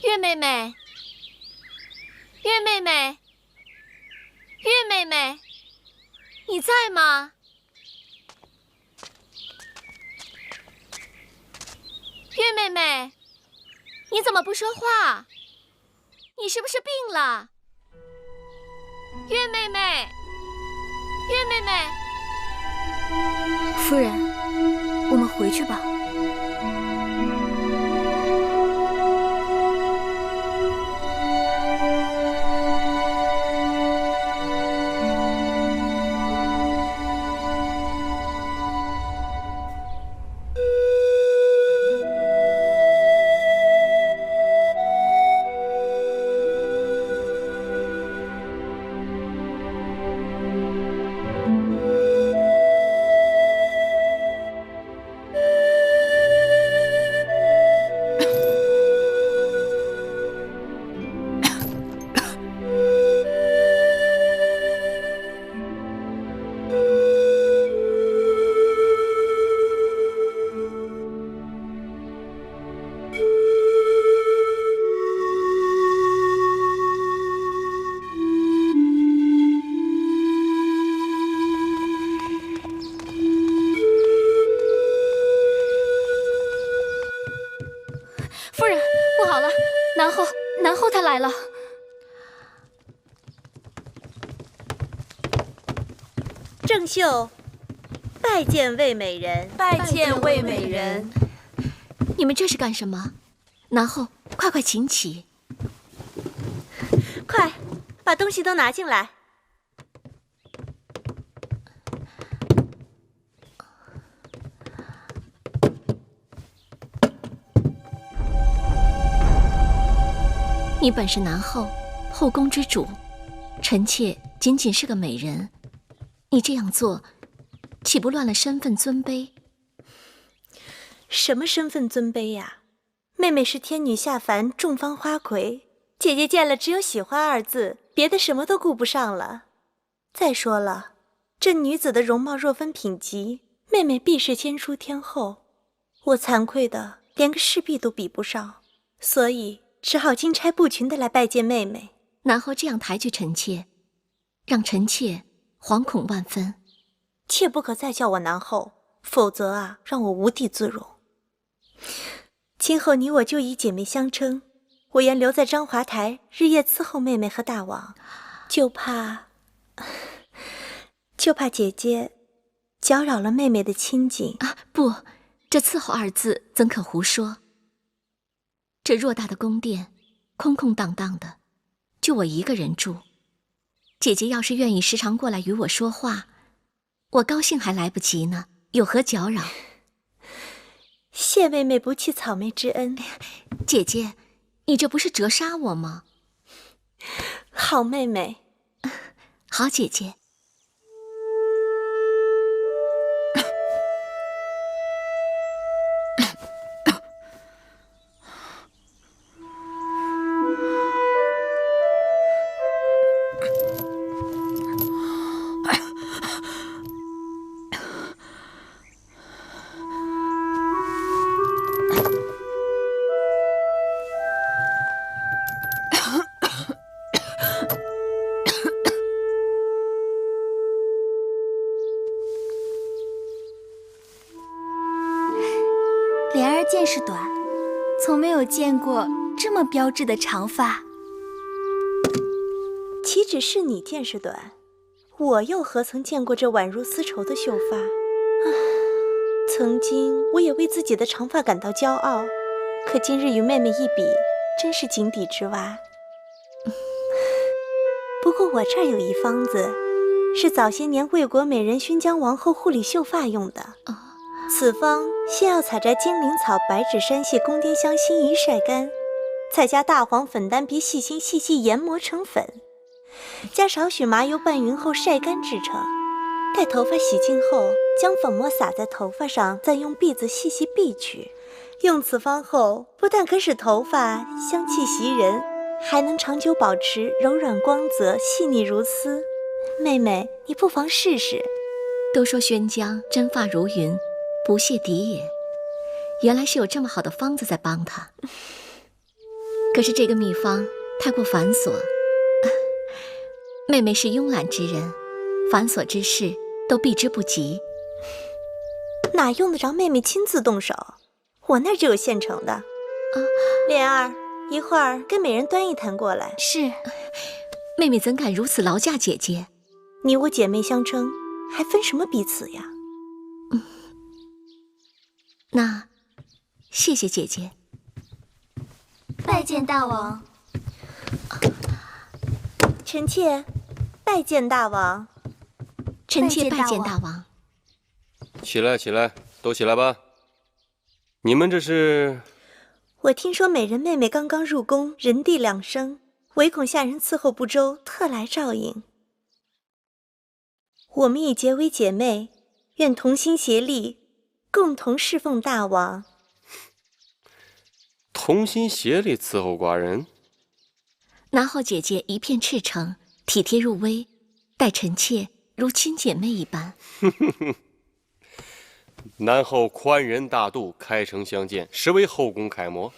月妹妹。月妹妹，月妹妹，你在吗？月妹妹，你怎么不说话？你是不是病了？月妹妹，月妹妹，夫人，我们回去吧。夫人，不好了，南后他来了。郑袖，拜见魏美人。拜见魏美人。你们这是干什么？南后，快请起。快，把东西都拿进来。你本是南后，后宫之主，臣妾仅是个美人，你这样做岂不乱了身份尊卑？什么身份尊卑呀？妹妹是天女下凡，众芳花魁，姐姐见了只有喜欢二字，别的什么都顾不上了。再说了，这女子的容貌若分品级，妹妹必是先出天后，我惭愧的连个侍婢都比不上，所以只好金钗不群的来拜见妹妹。南后这样抬举臣妾，让臣妾惶恐万分。切不可再叫我南后，否则啊，让我无地自容。今后你我就以姐妹相称，我愿留在章华台，日夜伺候妹妹和大王，就怕姐姐搅扰了妹妹的清静啊！不，这伺候二字怎可胡说？这偌大的宫殿，空空荡荡的，就我一个人住。姐姐要是愿意时常过来与我说话，我高兴还来不及呢，有何搅扰？谢妹妹不弃草莓之恩。姐姐，你这不是折杀我吗？好妹妹。好姐姐。莲儿见识短，从没有见过这么标致的长发。岂止是你见识短，我又何曾见过这宛如丝绸的秀发？曾经我也为自己的长发感到骄傲，可今日与妹妹一比，真是井底之蛙。不过我这儿有一方子，是早些年魏国美人宣姜王后护理秀发用的。此方先要采摘金鳞草、白芷、山泻、宫滇香、辛夷晒干，再加大黄、粉丹皮、细辛细细研磨成粉，加少许麻油拌匀后晒干制成。待头发洗净后，将粉末撒在头发上，再用篦子细细篦取。用此方后，不但可使头发香气袭人，还能长久保持柔软光泽、细腻如丝。妹妹，你不妨试试。都说宣姜真发如云，不屑敌也。原来是有这么好的方子在帮他。可是这个秘方太过繁琐，妹妹是慵懒之人，繁琐之事都避之不及。哪用得着妹妹亲自动手？我那儿就有现成的。莲儿，一会儿跟美人端一坛过来。是。妹妹怎敢如此劳驾姐姐？你我姐妹相称，还分什么彼此呀？那谢谢姐姐。拜见大王。臣妾拜见大王。臣妾拜见大王。起来，起来，都起来吧。你们这是？我听说美人妹妹刚刚入宫，人地两生，唯恐下人伺候不周，特来照应。我们已结为姐妹，愿同心协力，共同侍奉大王。同心协力伺候寡人？南后姐姐一片赤诚，体贴入微，待臣妾如亲姐妹一般。南后宽仁大度，开诚相见，实为后宫楷模。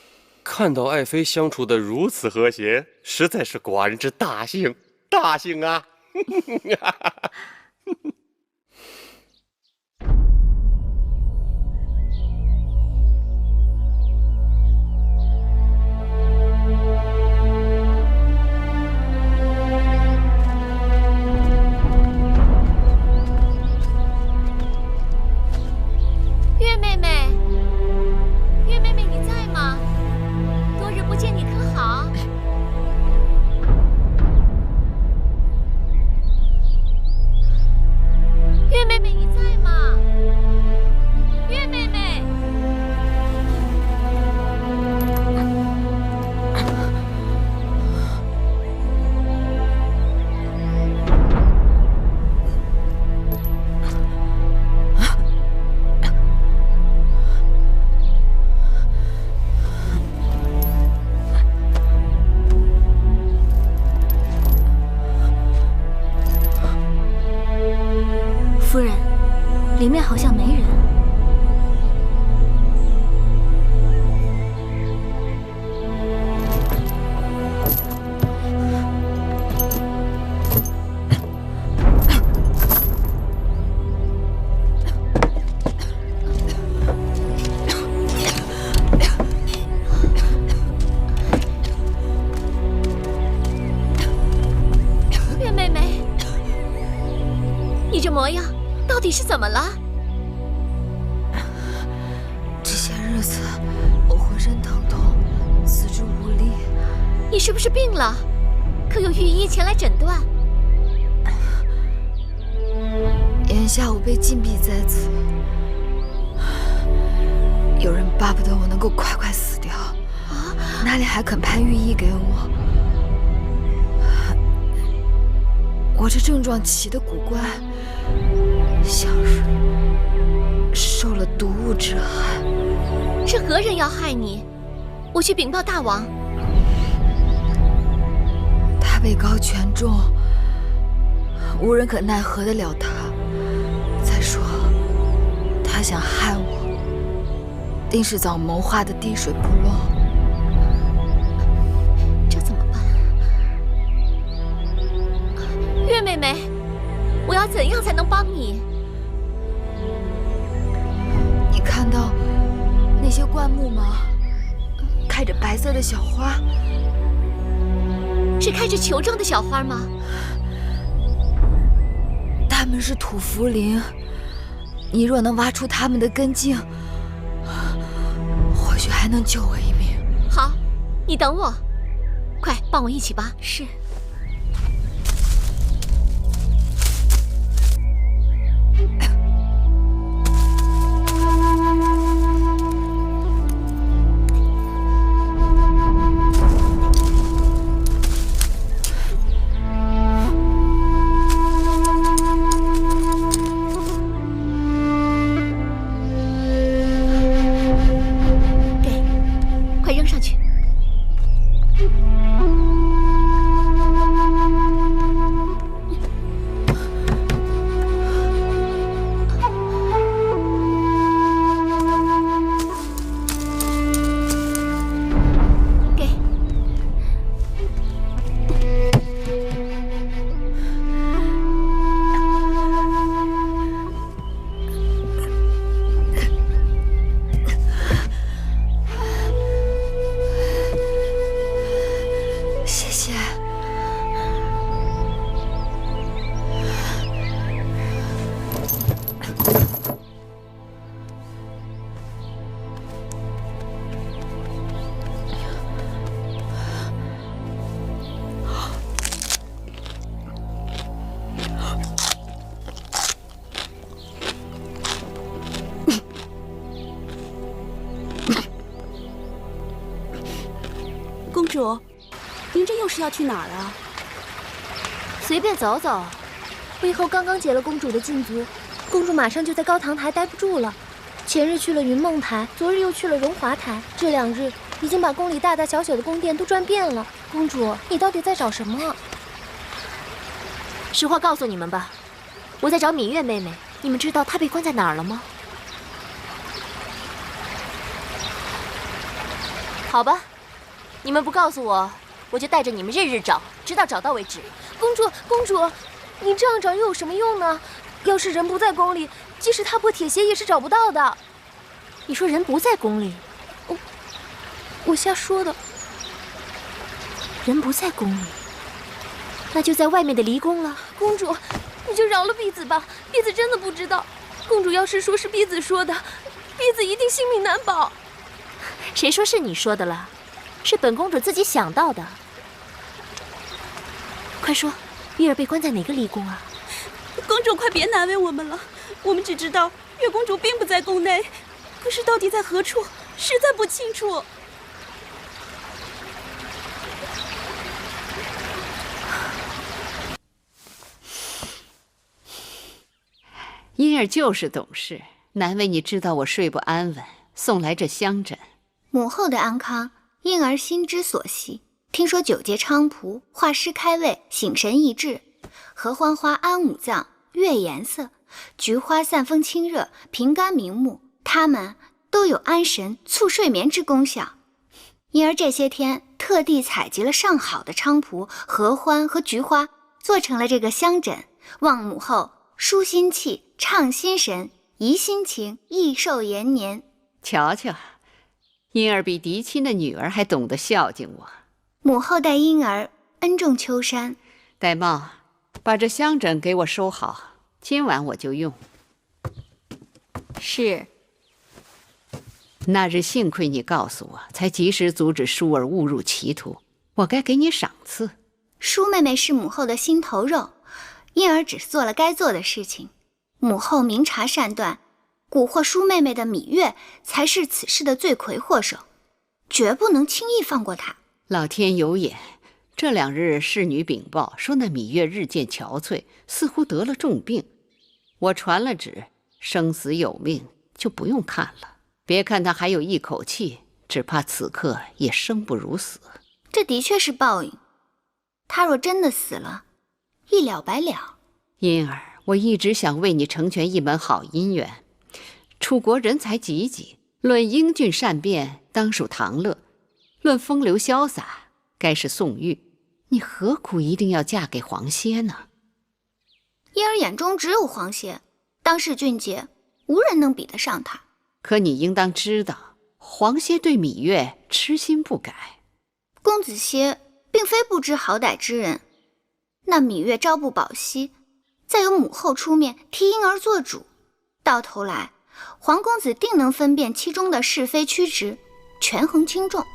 看到爱妃相处得如此和谐，实在是寡人之大幸，大幸啊！月妹妹，月妹妹，你在吗？多日不见，你可好？模样，到底是怎么了？这些日子我浑身疼痛，四肢无力。你是不是病了？可有御医前来诊断？眼下我被禁闭在此，有人巴不得我能够快快死掉，哪里还肯派御医给我？我这症状起得古怪，像是受了毒物之害。是何人要害你？我去禀报大王。他位高权重，无人可奈何得了他。再说，他想害我，定是早谋划的滴水不漏。这怎么办？月妹妹，我要怎样才能帮你？你看到那些灌木吗？开着白色的小花。是开着球状的小花吗？它们是土茯苓，你若能挖出它们的根茎，或许还能救我一命。好，你等我，快帮我一起拔。是。公主，您这又是要去哪儿啊？随便走走。魏后刚刚解了公主的禁足，公主马上就在高堂台待不住了。前日去了云梦台，昨日又去了荣华台，这2日已经把宫里大大小小的宫殿都转遍了。公主，你到底在找什么？实话告诉你们吧，我在找芈月妹妹。你们知道她被关在哪儿了吗？好吧，你们不告诉我，我就带着你们日日找，直到找到为止。公主，公主，你这样找又有什么用呢？要是人不在宫里，即使踏破铁鞋也是找不到的。你说人不在宫里？我瞎说的。人不在宫里，那就在外面的离宫了。公主，你就饶了婢子吧，婢子真的不知道。公主要是说是婢子说的，婢子一定性命难保。谁说是你说的了？是本公主自己想到的。快说，玉儿被关在哪个离宫啊？公主，快别难为我们了，我们只知道月公主并不在宫内，可是到底在何处，实在不清楚。因儿就是懂事，难为你知道我睡不安稳，送来这香枕。母后的安康，因儿心之所系。听说9节菖蒲、画师开胃、醒神益智，合欢花安五脏、悦颜色，菊花散风清热、平肝明目，它们都有安神、促睡眠之功效。因儿这些天特地采集了上好的菖蒲、合欢和菊花，做成了这个香枕，望母后舒心气、畅心神、怡心情、益寿延年。瞧瞧，因儿比嫡亲的女儿还懂得孝敬我。母后待因儿恩重秋山。玳瑁，把这香枕给我收好。今晚我就用。是。那日幸亏你告诉我，才及时阻止舒儿误入歧途，我该给你赏赐。舒妹妹是母后的心头肉，因而只做了该做的事情。母后明察善断，蛊惑舒妹妹的芈月才是此事的罪魁祸首，绝不能轻易放过她。老天有眼，这2日侍女禀报说那芈月日渐憔悴，似乎得了重病。我传了旨，生死有命，就不用看了。别看她还有一口气，只怕此刻也生不如死。这的确是报应。她若真的死了，一了百了。因儿，我一直想为你成全一门好姻缘。楚国人才济济，论英俊善辩，当属唐乐；论风流潇洒，该是宋玉。你何苦一定要嫁给黄歇呢？因儿眼中只有黄歇，当世俊杰，无人能比得上他。可你应当知道，黄歇对芈月痴心不改。公子歇并非不知好歹之人，那芈月朝不保夕，再由母后出面替婴儿做主，到头来黄公子定能分辨其中的是非曲直，权衡轻重。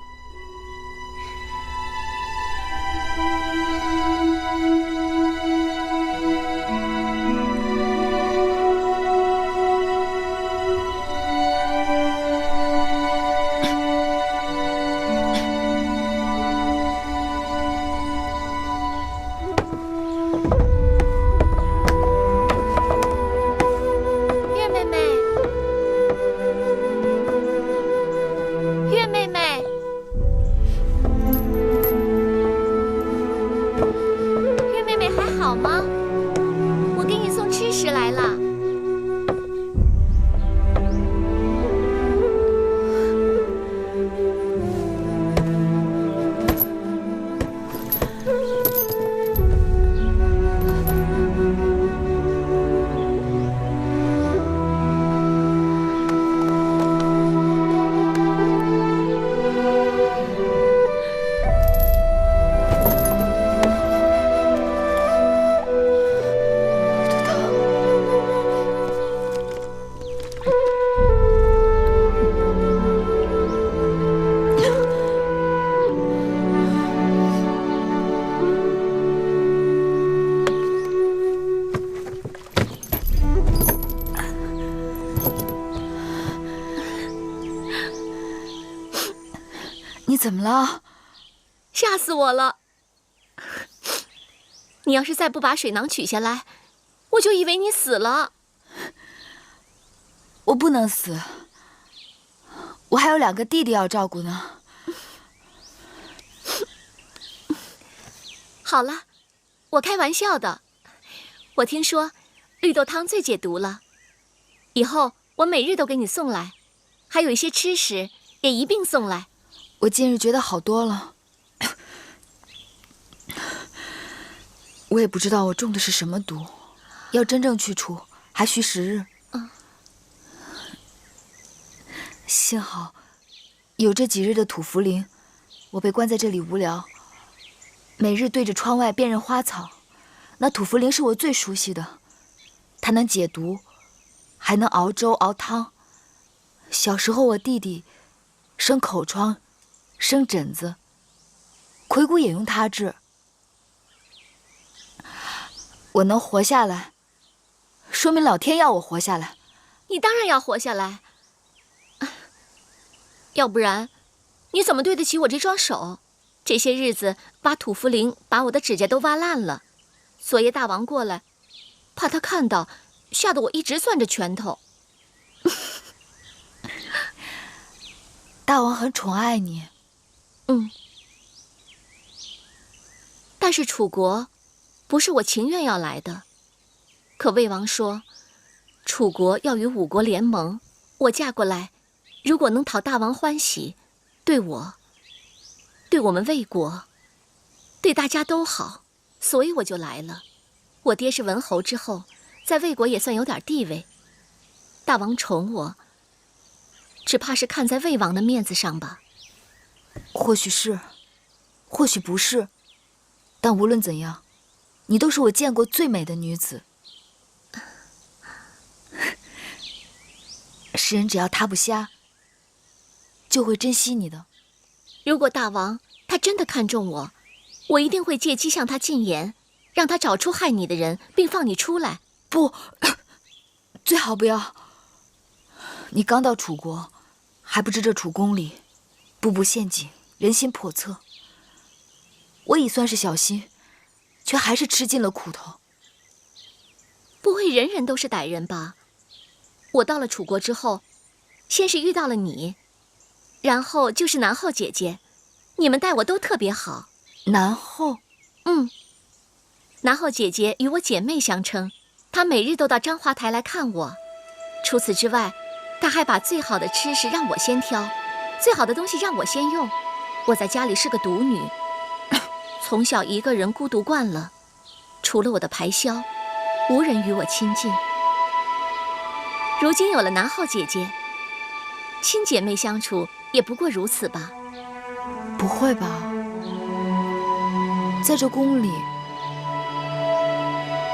你怎么了？吓死我了！你要是再不把水囊取下来，我就以为你死了。我不能死，我还有2个弟弟要照顾呢。好了，我开玩笑的。我听说绿豆汤最解毒了，以后我每日都给你送来，还有一些吃食也一并送来。我近日觉得好多了，我也不知道我中的是什么毒，要真正去除还需10日。幸好有这几日的土茯苓，我被关在这里无聊，每日对着窗外辨认花草。那土茯苓是我最熟悉的，它能解毒，还能熬粥熬汤。小时候我弟弟生口疮、生疹子，魁骨也用它治。我能活下来，说明老天要我活下来。你当然要活下来，要不然你怎么对得起我这双手？这些日子挖土茯苓，把我的指甲都挖烂了。昨夜大王过来，怕他看到，吓得我一直攥着拳头。大王很宠爱你。但是楚国不是我情愿要来的，可魏王说楚国要与5国联盟，我嫁过来，如果能讨大王欢喜，对我，对我们魏国，对大家都好，所以我就来了。我爹是文侯之后，在魏国也算有点地位，大王宠我，只怕是看在魏王的面子上吧。或许是，或许不是，但无论怎样，你都是我见过最美的女子。世人只要他不瞎，就会珍惜你的。如果大王他真的看中我，我一定会借机向他进言，让他找出害你的人，并放你出来。不，最好不要。你刚到楚国，还不知这楚宫里步步陷阱，人心叵测。我已算是小心，却还是吃尽了苦头。不会人人都是歹人吧？我到了楚国之后，先是遇到了你，然后就是南后姐姐，你们待我都特别好。南后？南后姐姐与我姐妹相称，她每日都到章华台来看我。除此之外，她还把最好的吃食让我先挑，最好的东西让我先用。我在家里是个独女，从小一个人孤独惯了，除了我的排箫，无人与我亲近。如今有了南后姐姐，亲姐妹相处也不过如此吧？不会吧？在这宫里，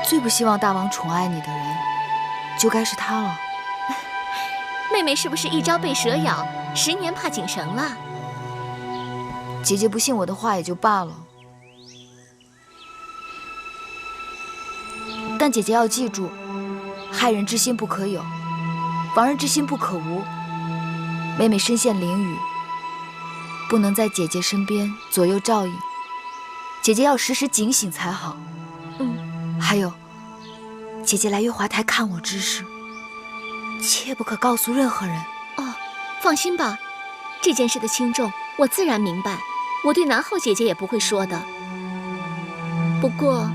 最不希望大王宠爱你的人，就该是他了。妹妹是不是一朝被蛇咬，10年怕井绳了？姐姐不信我的话也就罢了，但姐姐要记住，害人之心不可有，防人之心不可无。妹妹身陷囹圄，不能在姐姐身边左右照应，姐姐要时时警醒才好。还有，姐姐来月华台看我之事，切不可告诉任何人。哦，放心吧，这件事的轻重我自然明白，我对南后姐姐也不会说的。不过，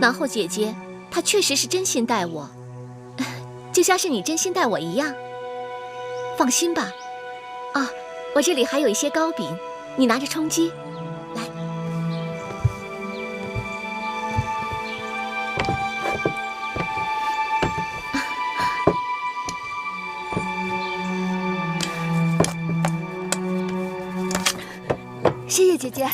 南后姐姐她确实是真心待我，就像是你真心待我一样。放心吧。啊，我这里还有一些糕饼，你拿着充饥。来。谢谢姐姐。